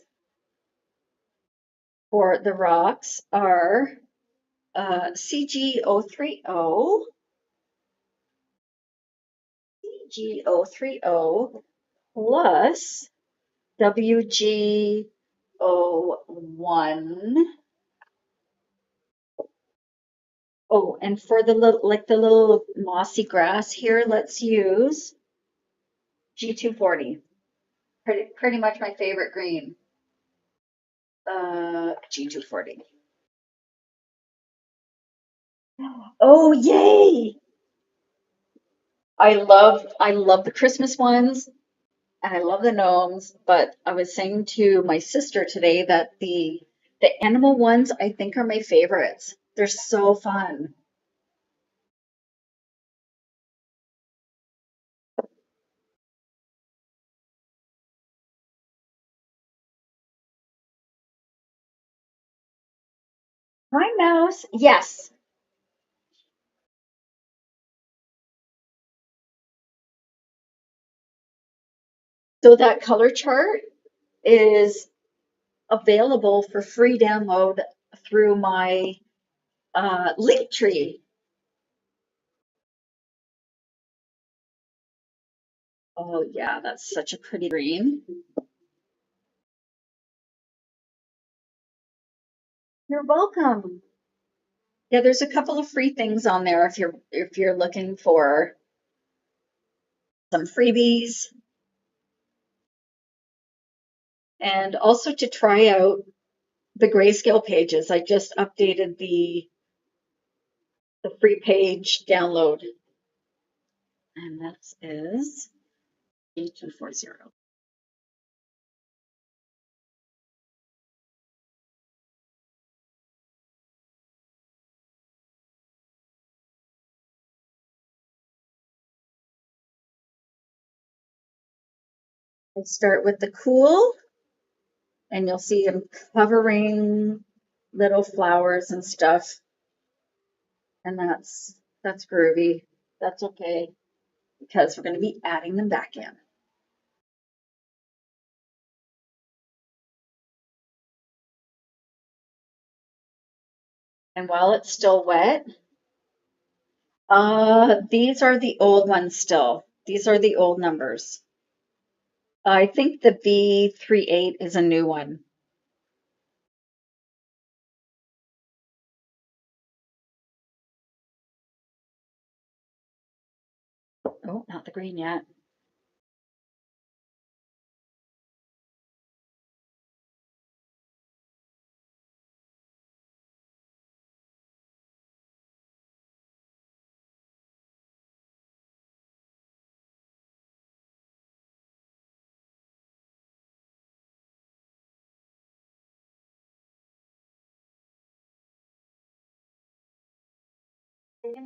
for the rocks are CG030, CG030 plus WG01. Oh, and for the little, like the little mossy grass here, let's use G240. Pretty much my favorite green. G240. Oh, yay! I love the Christmas ones and I love the gnomes, but I was saying to my sister today that the animal ones I think are my favorites. They're so fun. Hi, Mouse. Yes. So that color chart is available for free download through my link tree. Oh yeah, that's such a pretty green. You're welcome. Yeah, there's a couple of free things on there if you're looking for some freebies and also to try out the Grayscale pages. I just updated the free page download, and that is A240. I start with the cool, and you'll see I'm covering little flowers and stuff, and that's groovy. That's okay because we're going to be adding them back in. And while it's still wet, these are the old ones still. These are the old numbers. I think the B38 is a new one. Oh, not the green yet. Let's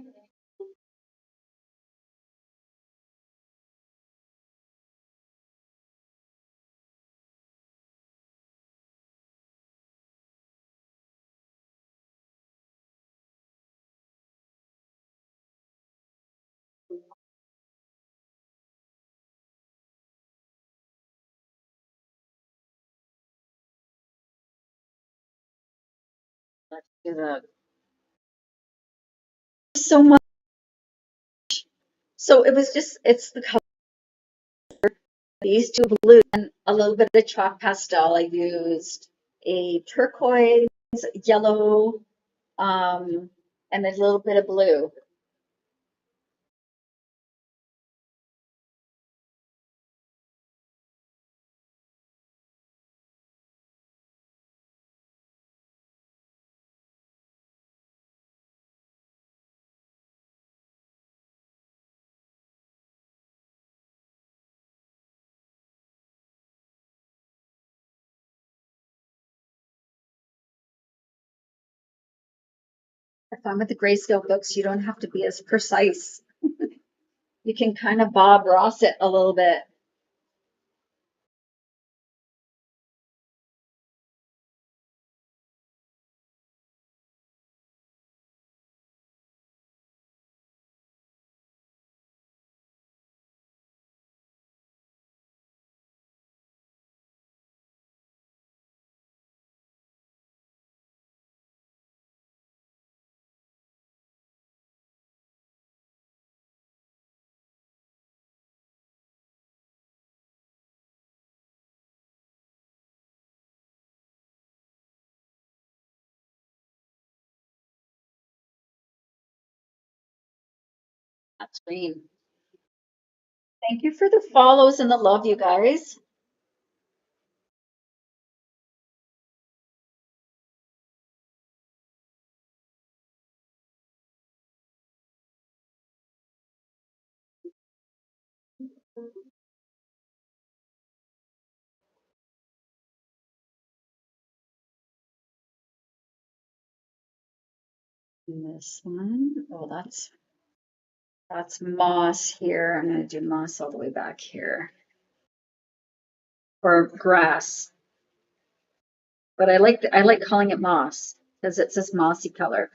do that. So much. So it was just, it's the color, these two blue and a little bit of chalk pastel. I used a turquoise, yellow, um, and a little bit of blue. I found with the Greyscale books, you don't have to be as precise. You can kind of Bob Ross it a little bit. That's green. Thank you for the follows and the love, you guys. And this one, oh, that's moss here. I'm going to do moss all the way back here. Or grass. But I like calling it moss because it's this mossy color.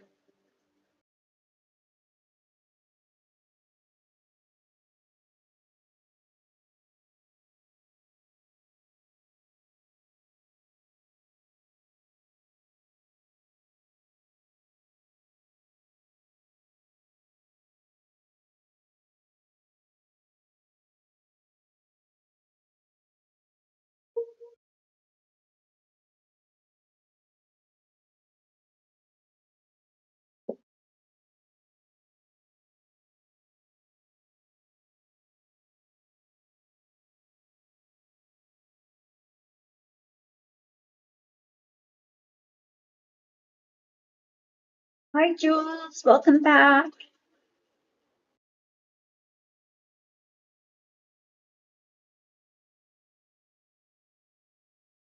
Hi, Jules. Welcome back.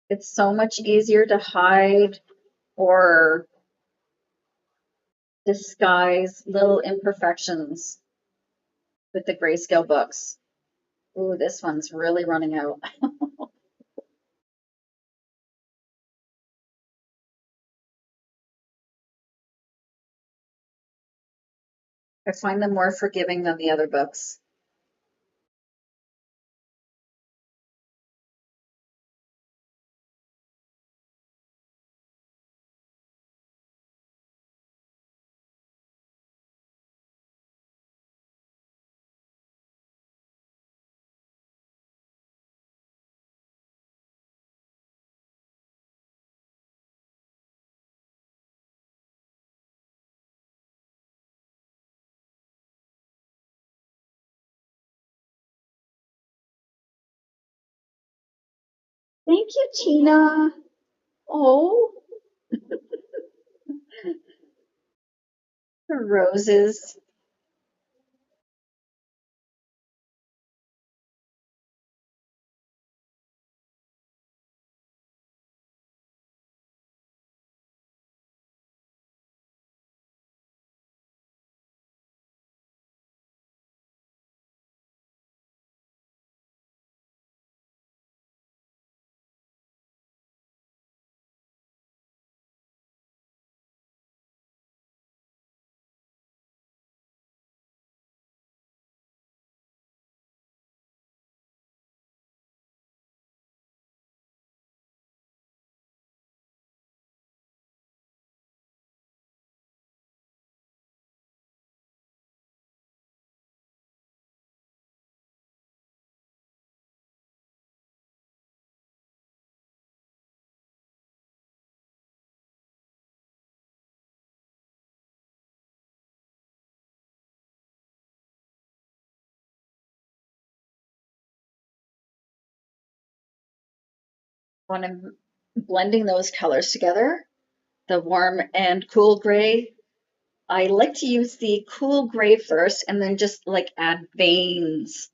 It's so much easier to hide or disguise little imperfections with the Grayscale books. Ooh, this one's really running out. I find them more forgiving than the other books. Thank you, Tina. Oh, the roses. When I'm blending those colors together, the warm and cool gray, I like to use the cool gray first and then just like add veins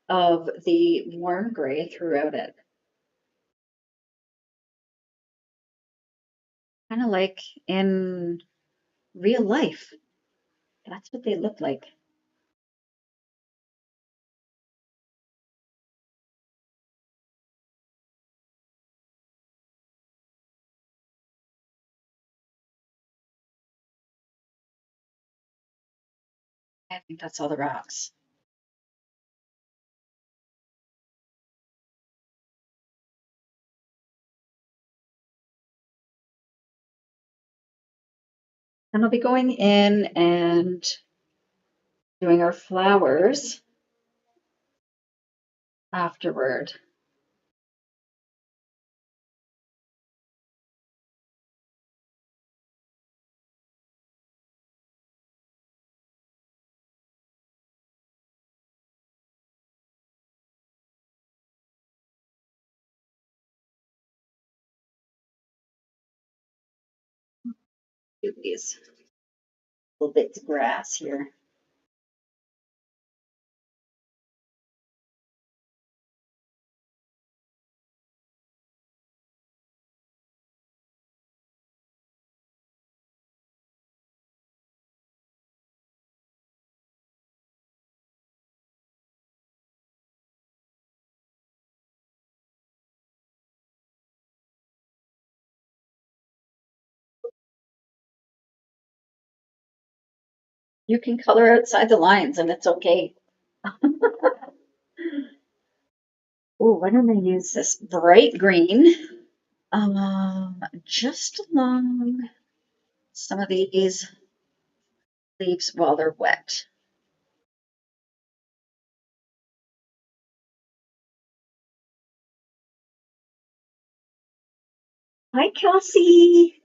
of the warm gray throughout it. Kind of like in real life. That's what they look like. I think that's all the rocks. And I'll be going in and doing our flowers afterward. Do these little bits of grass here. You can color outside the lines and it's okay. Oh, why don't I use this bright green just along some of these leaves while they're wet. Hi, Kelsey.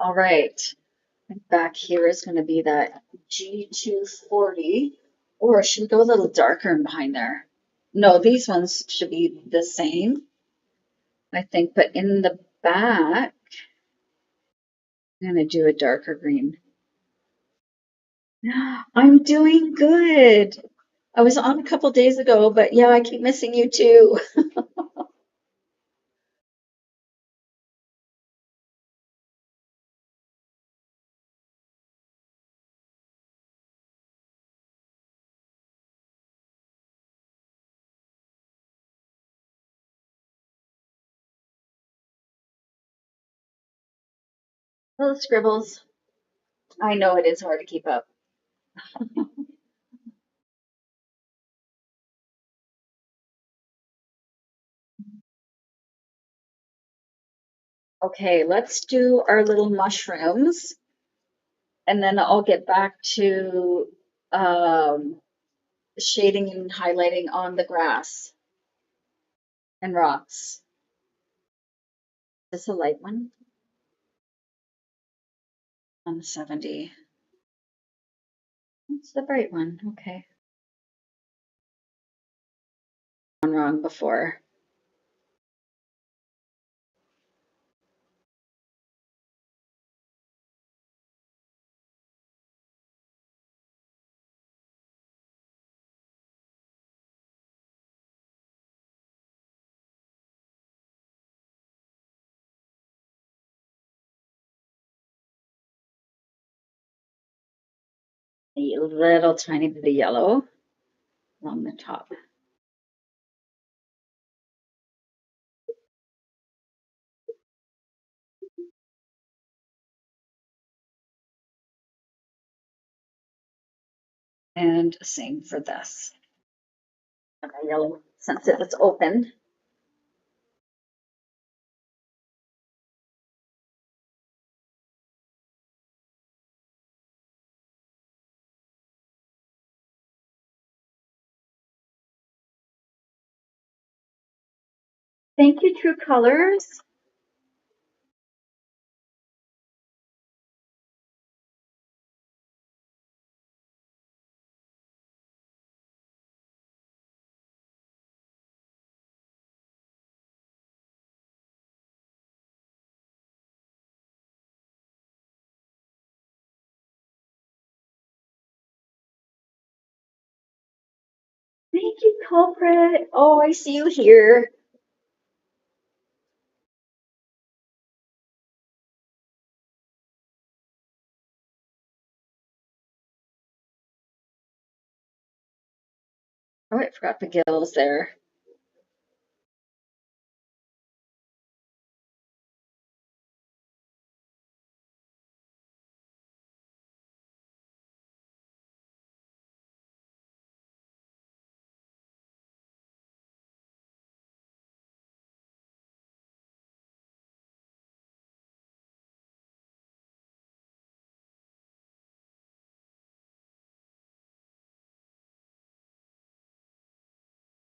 All right, back here is going to be that G240. Or should we go a little darker in behind there? No, these ones should be the same, I think, but in the back, I'm going to do a darker green. I'm doing good. I was on a couple days ago, but yeah, I keep missing you too. Little scribbles. I know it is hard to keep up. Okay, let's do our little mushrooms, and then I'll get back to um, shading and highlighting on the grass and rocks. Is this a light one? On the 70. It's the bright one. Okay. Gone wrong before. A little tiny bit of yellow along the top. And same for this. Okay, yellow, since it's open. Thank you, True Colors. Thank you, Culprit. Oh, I see you here. Oh, I forgot the gills there.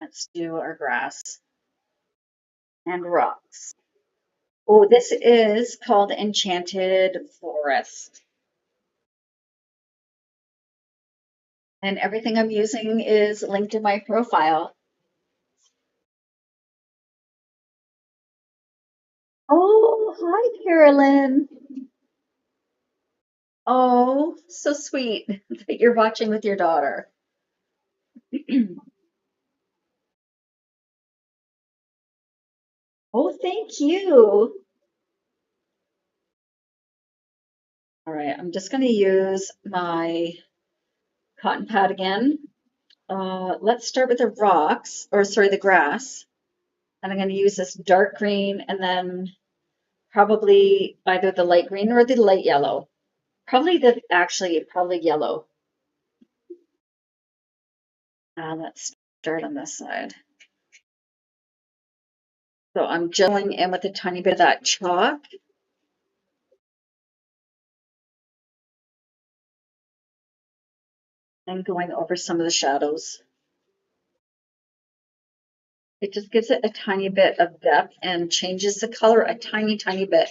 Let's do our grass and rocks. Oh, this is called Enchanted Forest. And everything I'm using is linked in my profile. Oh, hi, Carolyn. Oh, so sweet that you're watching with your daughter. Oh, thank you. All right, I'm just going to use my cotton pad again. Let's start with the rocks, or sorry, the grass. And I'm going to use this dark green and then probably either the light green or the light yellow. Probably yellow. Let's start on this side. So I'm gelling in with a tiny bit of that chalk. And going over some of the shadows. It just gives it a tiny bit of depth and changes the color a tiny, tiny bit.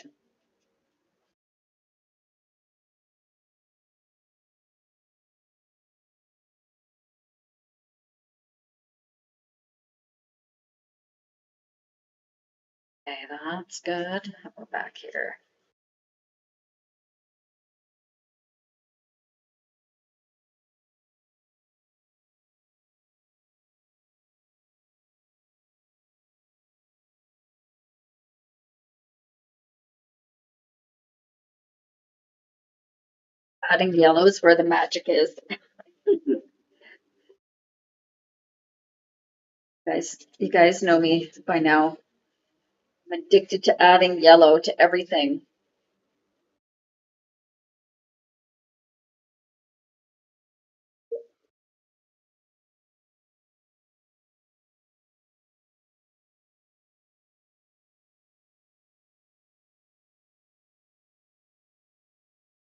Okay, that's good. We're back here. Adding yellow is where the magic is. You guys know me by now. I'm addicted to adding yellow to everything.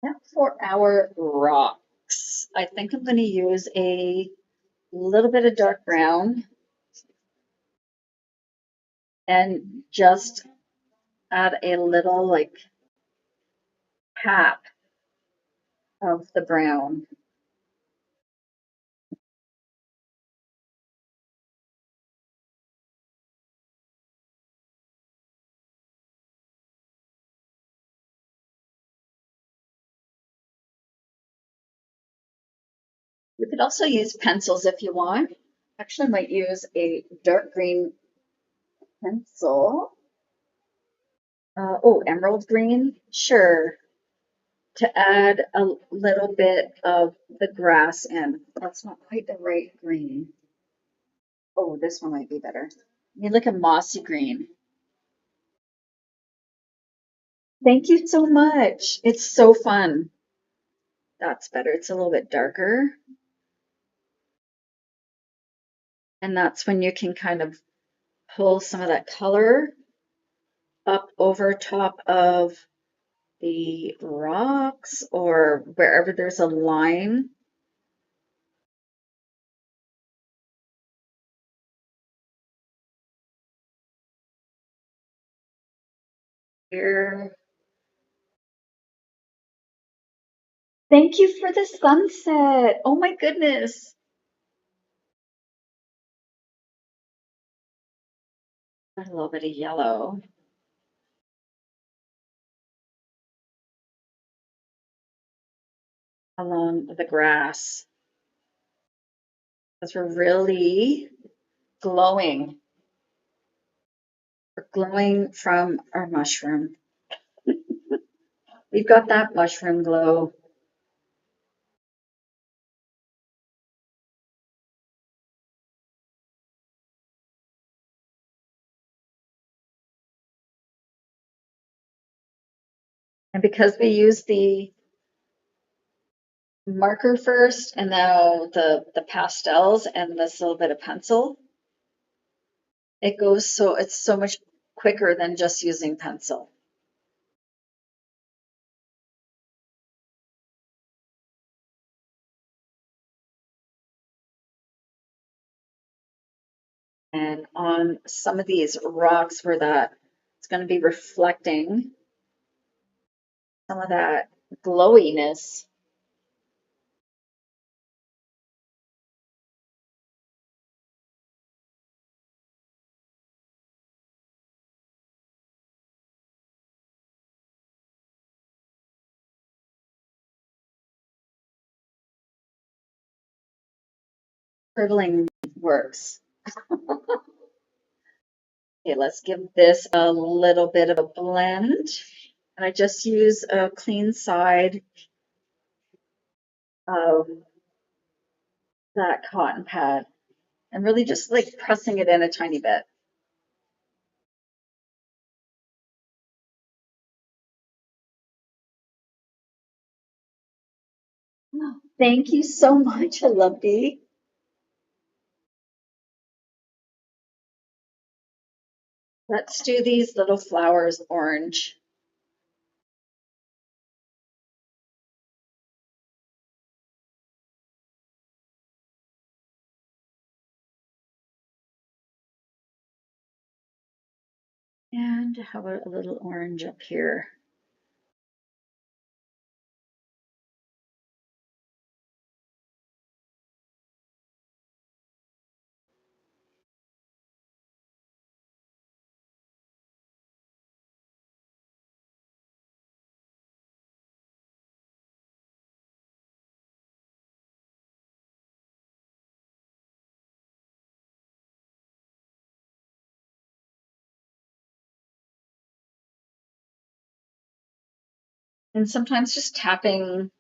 Now for our rocks, I think I'm going to use a little bit of dark brown and just add a little like tap of the brown. You could also use pencils if you want. Actually, I might use a dark green pencil. Oh, emerald green? Sure. To add a little bit of the grass in. That's not quite the right green. Oh, this one might be better. You look a mossy green. Thank you so much. It's so fun. That's better. It's a little bit darker. And that's when you can kind of pull some of that color up over top of the rocks or wherever there's a line. Here. Thank you for the sunset. Oh my goodness. A little bit of yellow along the grass. Because we're really glowing. We're glowing from our mushroom. We've got that mushroom glow. And because we use the marker first and now the pastels and this little bit of pencil, it goes so it's so much quicker than just using pencil. And on some of these rocks where that it's going to be reflecting some of that glowiness. Scribbling works. Okay, let's give this a little bit of a blend. And I just use a clean side of that cotton pad and really just like pressing it in a tiny bit. Thank you so much, Olympi. Let's do these little flowers orange. And how about a little orange up here? And sometimes just tapping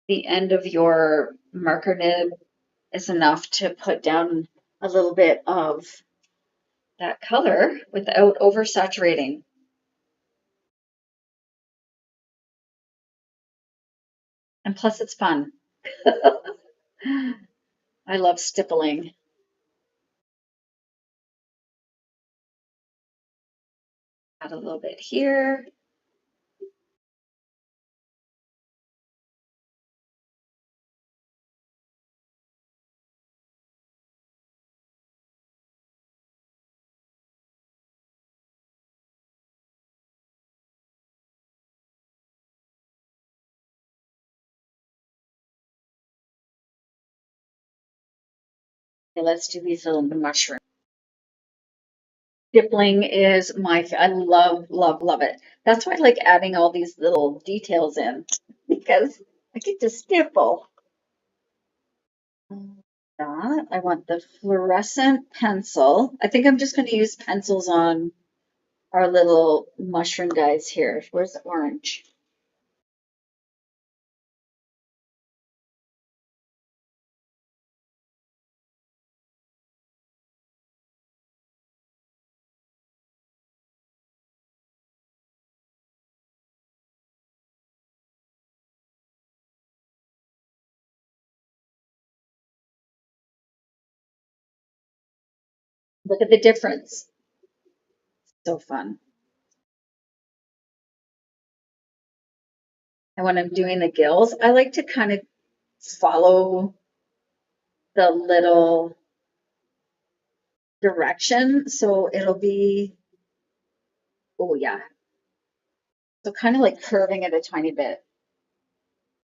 the end of your marker nib is enough to put down a little bit of that color without oversaturating. And plus it's fun. I love stippling. Add a little bit here. Okay, let's do these little mushrooms. Stippling is I love, love, love it. That's why I like adding all these little details in because I get to stipple. That. I want the fluorescent pencil. I think I'm just going to use pencils on our little mushroom guys here. Where's the orange? Look at the difference. So fun. And when I'm doing the gills, I like to kind of follow the little direction. So it'll be, oh yeah, So kind of like curving it a tiny bit.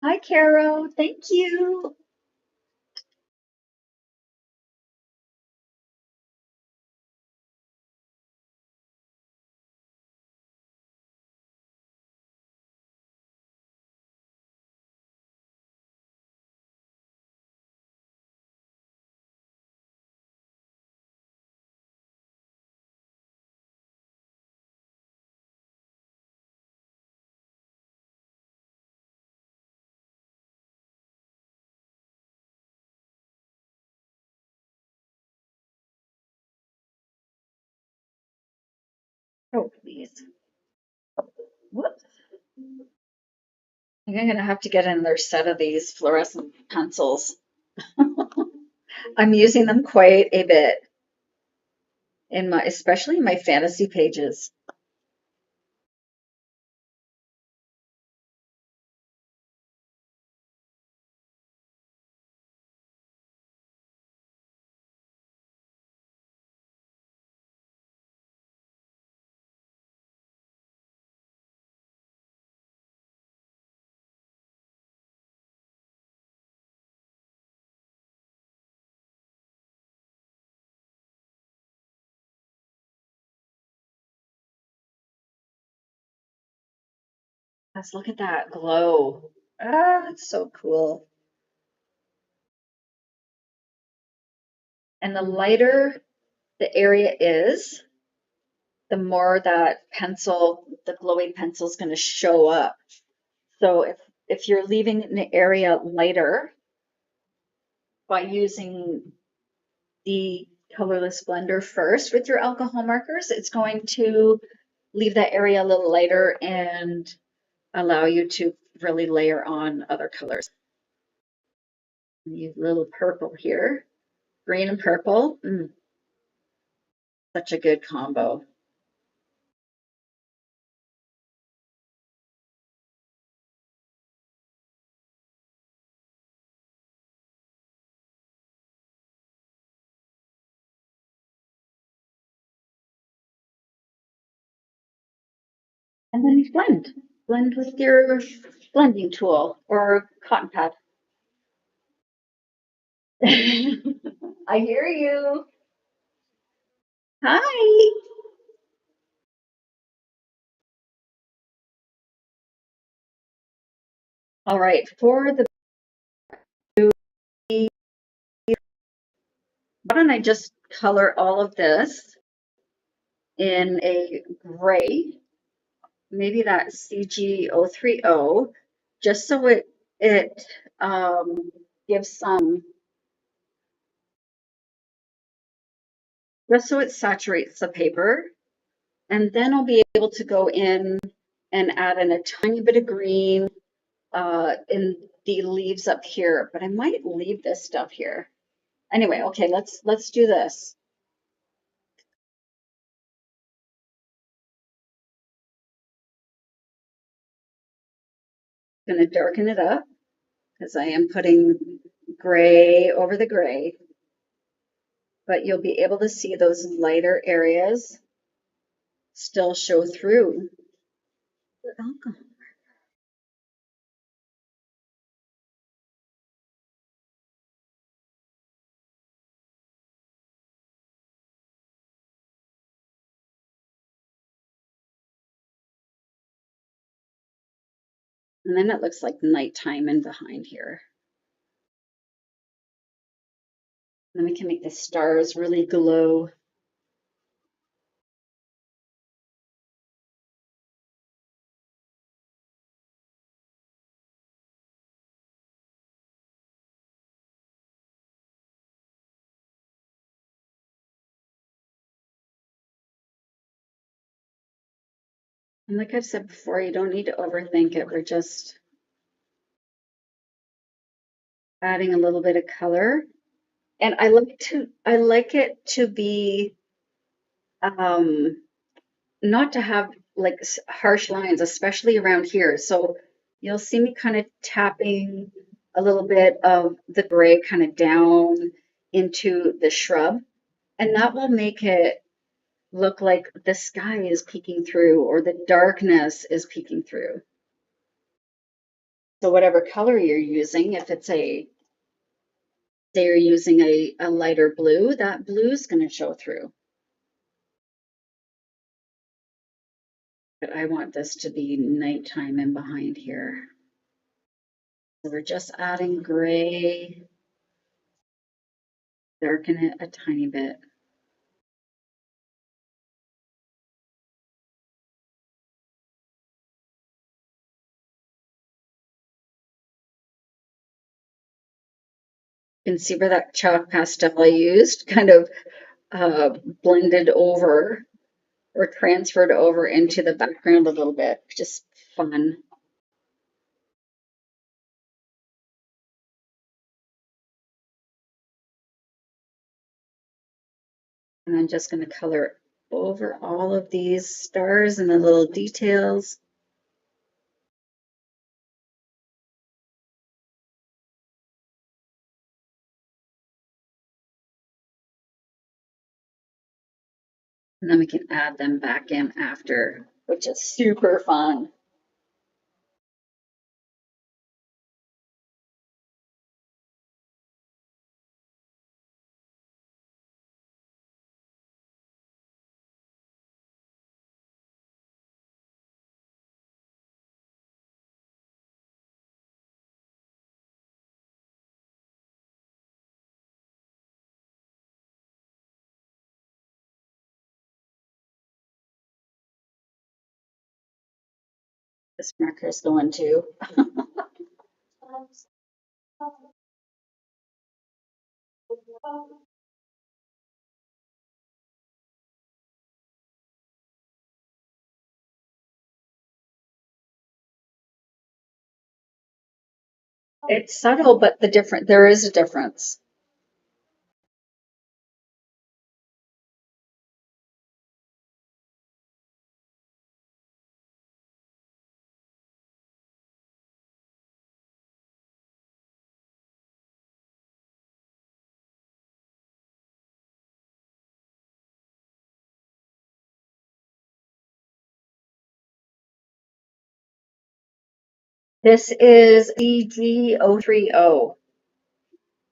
Hi, Caro. Thank you. Oh, please. Whoops. I think I'm gonna have to get another set of these fluorescent pencils. I'm using them quite a bit in my, especially in my fantasy pages. Let's look at that glow. Ah, it's so cool. And the lighter the area is, the more that pencil, the glowy pencil is going to show up. So if you're leaving an area lighter by using the colorless blender first with your alcohol markers, it's going to leave that area a little lighter and allow you to really layer on other colors. Use a little purple here, green and purple. Such a good combo. And then you blend. Blend with your blending tool or cotton pad. I hear you. Hi. All right, for the why don't I just color all of this in a gray, maybe that CG030, just so it gives some, just so it saturates the paper. And then I'll be able to go in and add in a tiny bit of green in the leaves up here, but I might leave this stuff here. Anyway, okay, let's do this. I'm going to darken it up because I am putting gray over the gray, but you'll be able to see those lighter areas still show through the alcohol. And then it looks like nighttime in behind here. Then we can make the stars really glow. And like I've said before, you don't need to overthink it. We're just adding a little bit of color. And I like it to be not to have like harsh lines, especially around here. So you'll see me kind of tapping a little bit of the gray kind of down into the shrub, and that will make it look like the sky is peeking through or the darkness is peeking through. So whatever color you're using, if it's a, say you're using a lighter blue, that blue is going to show through. But I want this to be nighttime in behind here. So we're just adding gray, darken it a tiny bit. You can see where that chalk pastel I used kind of blended over or transferred over into the background a little bit. Just fun. And I'm just going to color over all of these stars and the little details. And then we can add them back in after, which is super fun. This marker is going too. It's subtle, but there is a difference. This is EG030.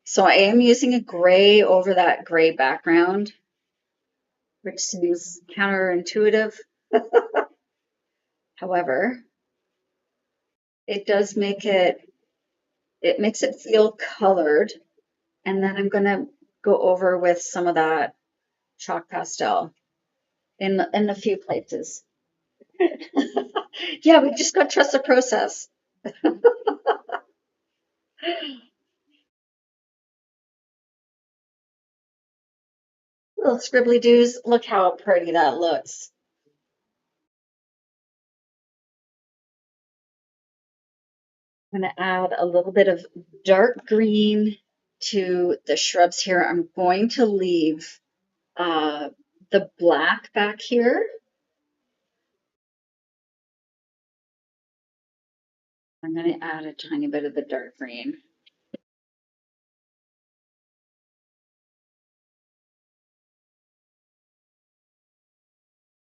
So I am using a gray over that gray background, which seems counterintuitive. However, it does it makes it feel colored. And then I'm going to go over with some of that chalk pastel in a few places. Yeah, we just got to trust the process. Little scribbly doos. Look how pretty that looks. I'm going to add a little bit of dark green to the shrubs here. I'm going to leave the black back here. I'm going to add a tiny bit of the dark green.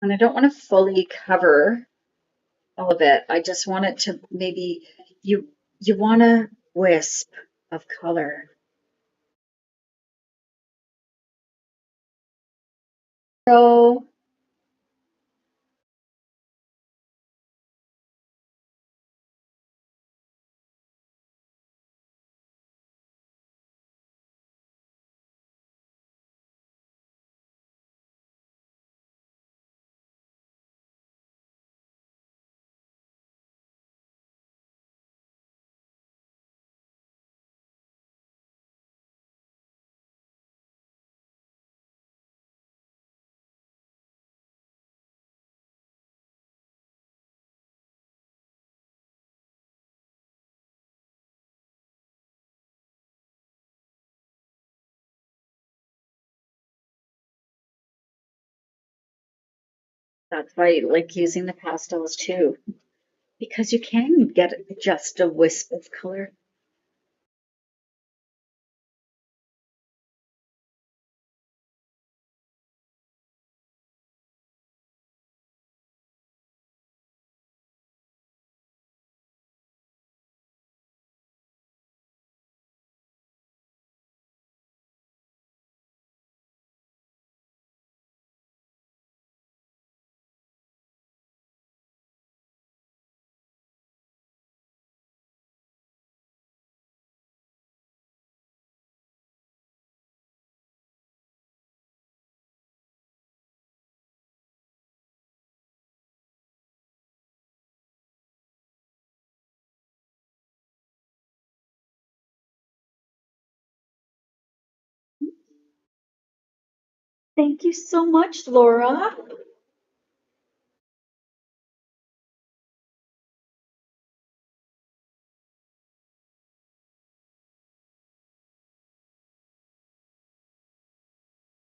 And I don't want to fully cover all of it. I just want it to maybe, you want a wisp of color. So that's why I like using the pastels too, because you can get just a wisp of color. Thank you so much, Laura.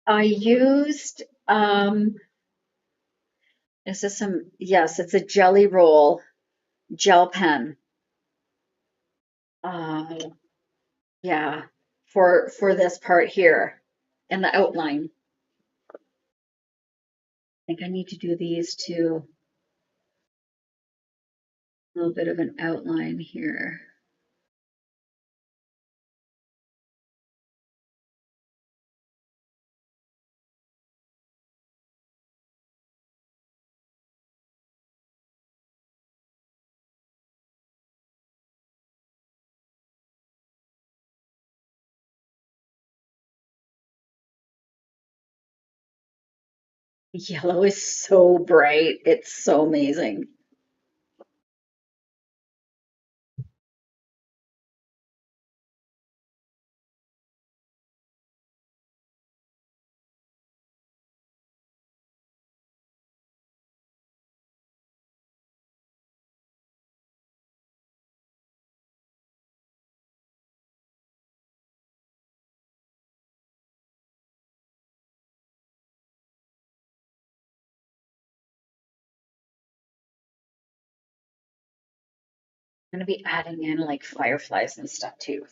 I used, is this some, yes, it's a Jelly Roll gel pen. Uh, yeah, for this part here in the outline. I think I need to do these too. A little bit of an outline here. Yellow is so bright. It's so amazing. I'm going to be adding in like fireflies and stuff too.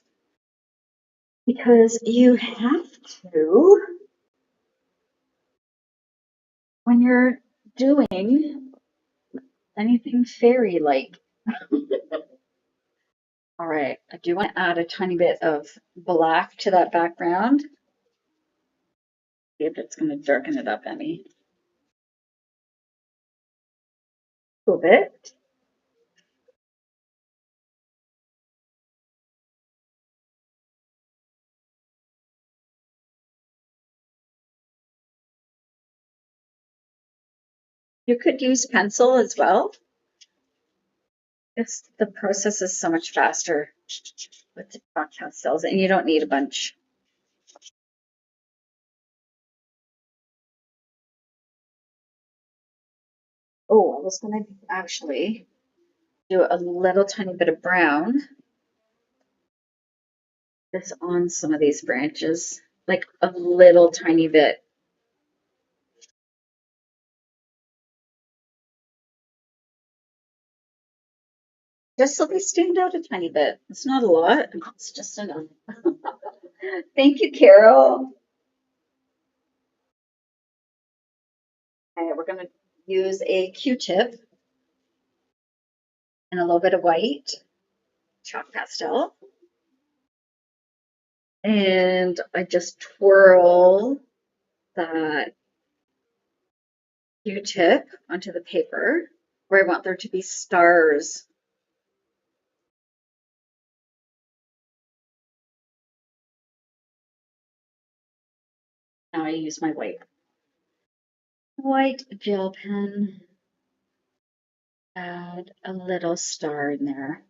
Because you have to when you're doing anything fairy like. All right, I do want to add a tiny bit of black to that background. See if it's going to darken it up any. A little bit. You could use pencil as well. It's, the process is so much faster with the chalk pastels, and you don't need a bunch. Oh, I was going to actually do a little tiny bit of brown just on some of these branches, like a little tiny bit. Just so they stand out a tiny bit. It's not a lot, it's just enough. Thank you, Carol. Okay, we're going to use a Q-tip and a little bit of white chalk pastel. And I just twirl that Q-tip onto the paper where I want there to be stars. Now I use my white gel pen, add a little star in there.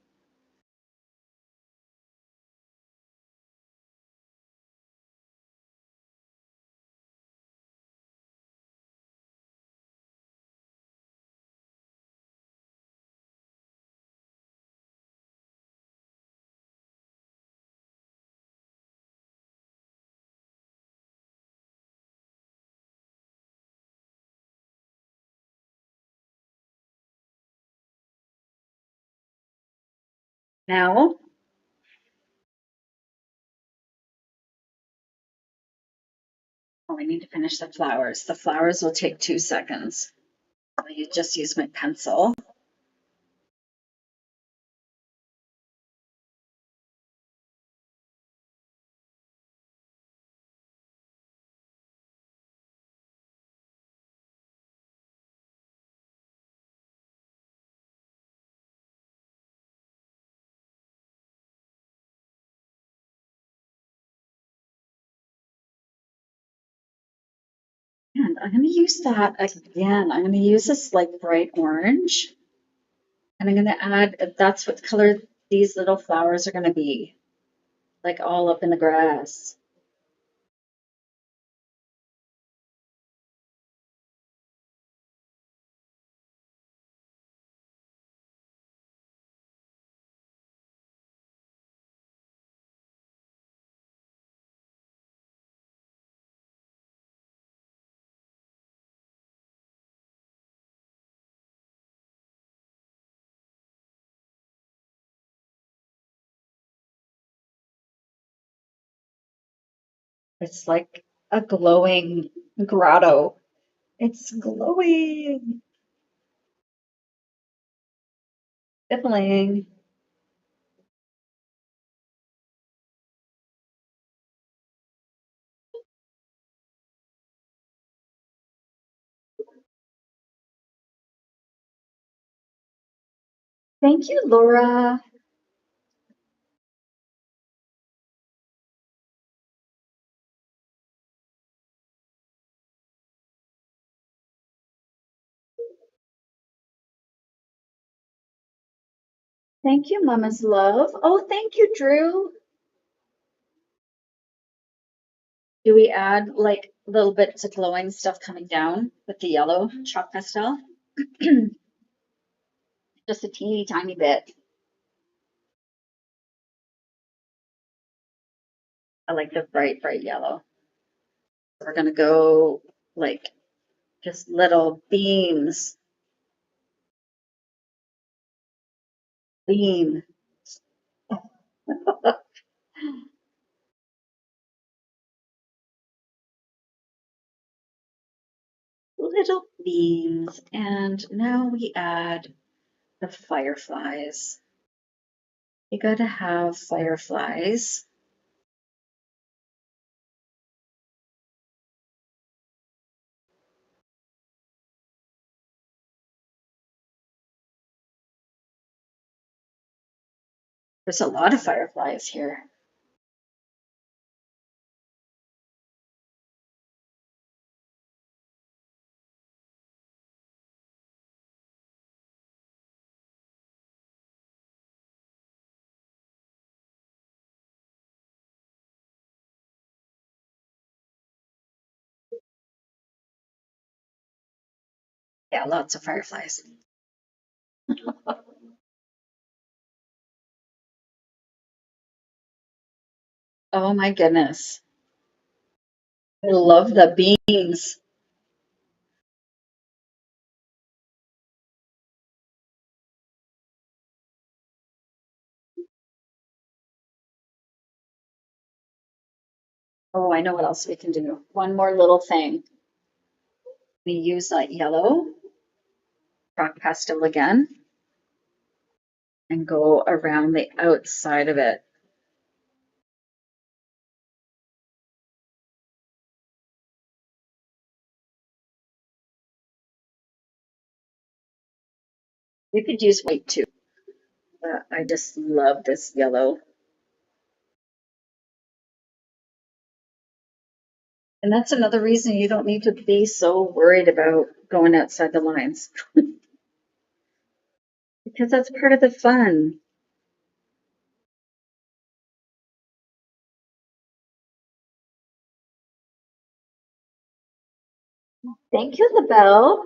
Now, oh, I need to finish the flowers. The flowers will take 2 seconds. I just use my pencil. And I'm going to use that again. I'm going to use this like bright orange. And I'm going to add, that's what color these little flowers are going to be, like all up in the grass. It's like a glowing grotto. It's glowing. Dibbling. Thank you, Laura. Thank you, Mama's love. Oh, thank you, Drew. Do we add like little bits of glowing stuff coming down with the yellow chalk pastel? Just a teeny tiny bit. I like the bright, bright yellow. We're gonna go like just little beams. Beam. Little beams. And now we add the fireflies. You gotta have fireflies. There's a lot of fireflies here. Yeah, lots of fireflies. Oh my goodness. I love the beams. Oh, I know what else we can do. One more little thing. We use that yellow rock pastel again and go around the outside of it. You could use white too, but I just love this yellow. And that's another reason you don't need to be so worried about going outside the lines because that's part of the fun. Thank you, LaBelle.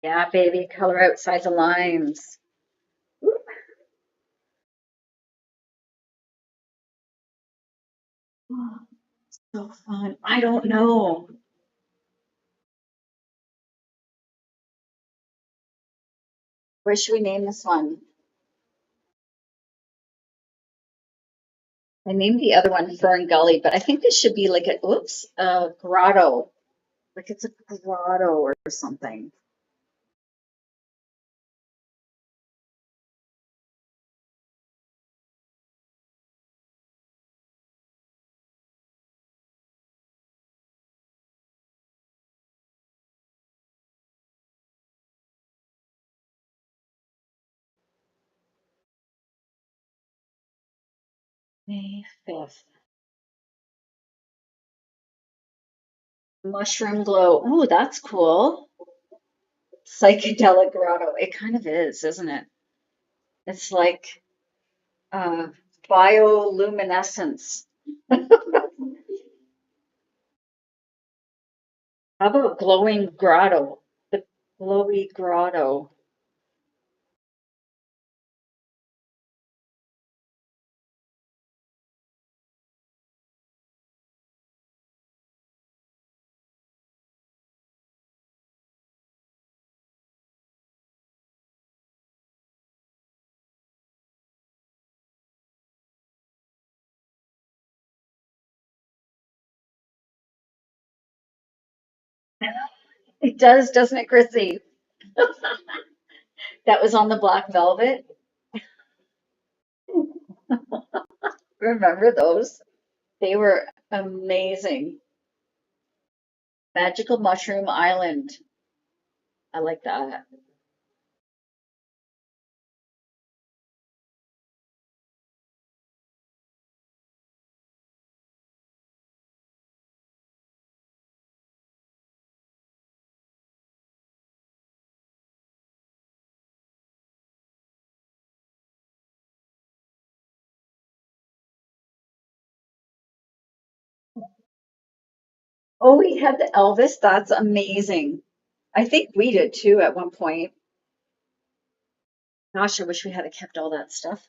Yeah, baby, color outside the lines. Ooh, so fun. I don't know. What should we name this one? I named the other one Fern Gully, but I think this should be like a grotto. Like it's a grotto or something. May 5th. Mushroom glow. Ooh, that's cool. Psychedelic grotto. It kind of is, isn't it? It's like uh, bioluminescence. How about glowing grotto? The glowy grotto. It does, doesn't it, Chrissy? That was on the black velvet. Remember those? They were amazing. Magical Mushroom Island. I like that. Oh, we had the Elvis. That's amazing. I think we did too at one point. Gosh, I wish we had kept all that stuff.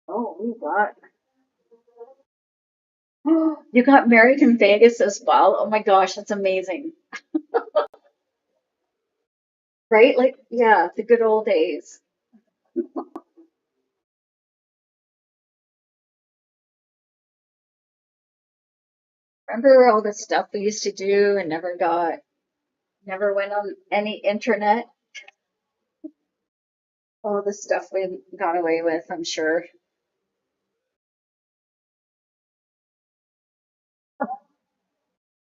Oh, we got. You got married in Vegas as well. Oh my gosh, that's amazing. Right? Like, yeah, the good old days. Remember all the stuff we used to do and never went on any internet? All the stuff we got away with, I'm sure.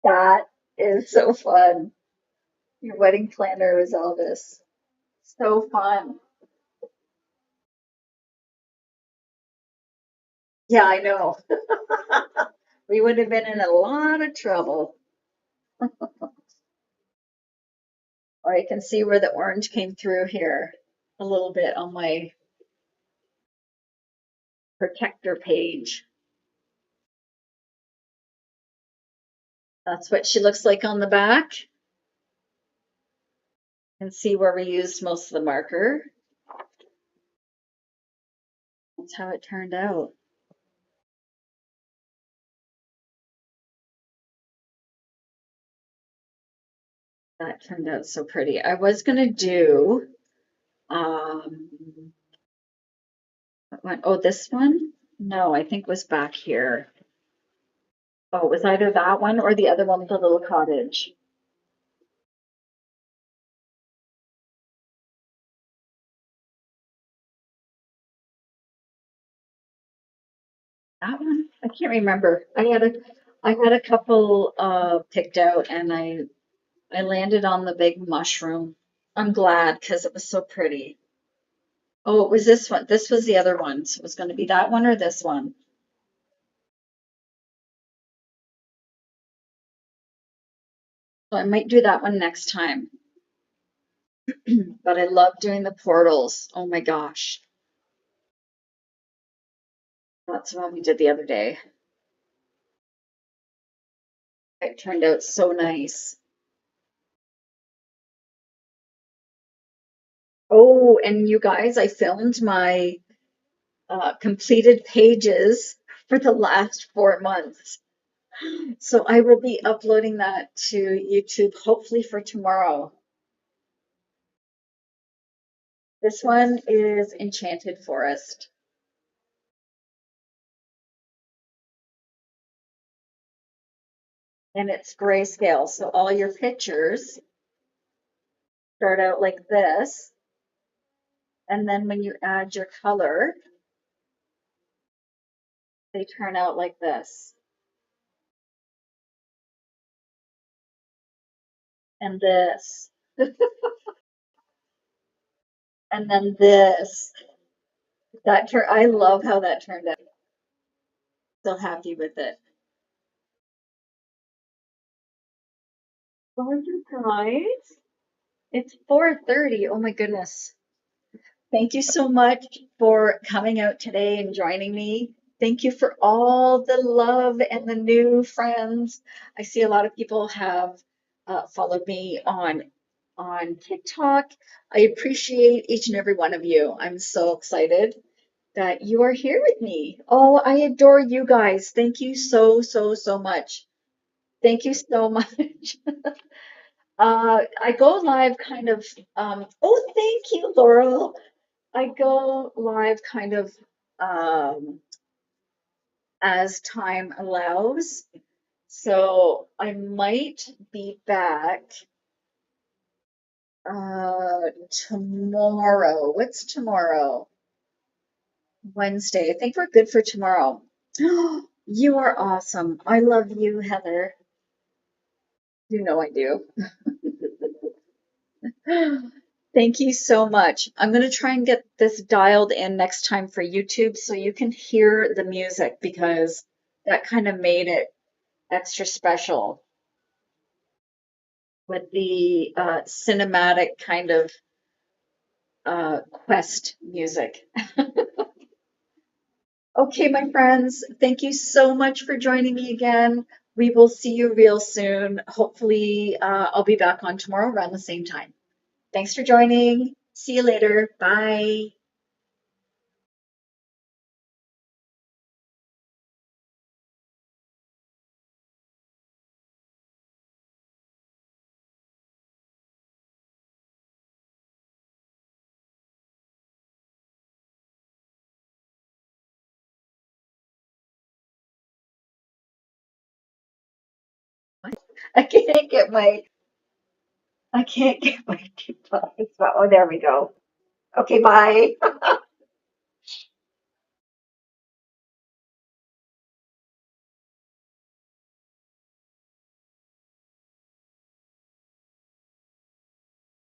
That is so fun. Your wedding planner was Elvis. So fun. Yeah, I know. We would have been in a lot of trouble. Or I can see where the orange came through here a little bit on my protector page. That's what she looks like on the back. And see where we used most of the marker. That's how it turned out. That turned out so pretty. I was gonna do what one? Oh, this one? No, I think it was back here. Oh, it was either that one or the other one with the little cottage. That one? I can't remember. I had a couple picked out and I landed on the big mushroom. I'm glad because it was so pretty. Oh, it was this one. This was the other one. So it was going to be that one or this one. So I might do that one next time. But I love doing the portals. Oh my gosh. That's what we did the other day. It turned out so nice. Oh, and you guys, I filmed my completed pages for the last 4 months. So I will be uploading that to YouTube hopefully for tomorrow. This one is Enchanted Forest and it's grayscale. So all your pictures start out like this. And then when you add your color, they turn out like this. And this. And then this. I love how that turned out. So happy with it. Oh, you guys. It's 4:30. Oh my goodness. Thank you so much for coming out today and joining me. Thank you for all the love and the new friends. I see a lot of people have followed me on TikTok. I appreciate each and every one of you. I'm so excited that you are here with me. Oh, I adore you guys. Thank you so, so, so much. Thank you so much. I go live kind of, oh, thank you, Laurel. I go live kind of um, as time allows. So I might be back tomorrow. What's tomorrow? Wednesday. I think we're good for tomorrow. You are awesome. I love you, Heather. You know I do. Thank you so much. I'm going to try and get this dialed in next time for YouTube so you can hear the music because that kind of made it extra special with the cinematic kind of quest music. Okay, my friends, thank you so much for joining me again. We will see you real soon. Hopefully, I'll be back on tomorrow around the same time. Thanks for joining. See you later. Bye. I can't get my I can't get my device. Oh, there we go. Okay, bye.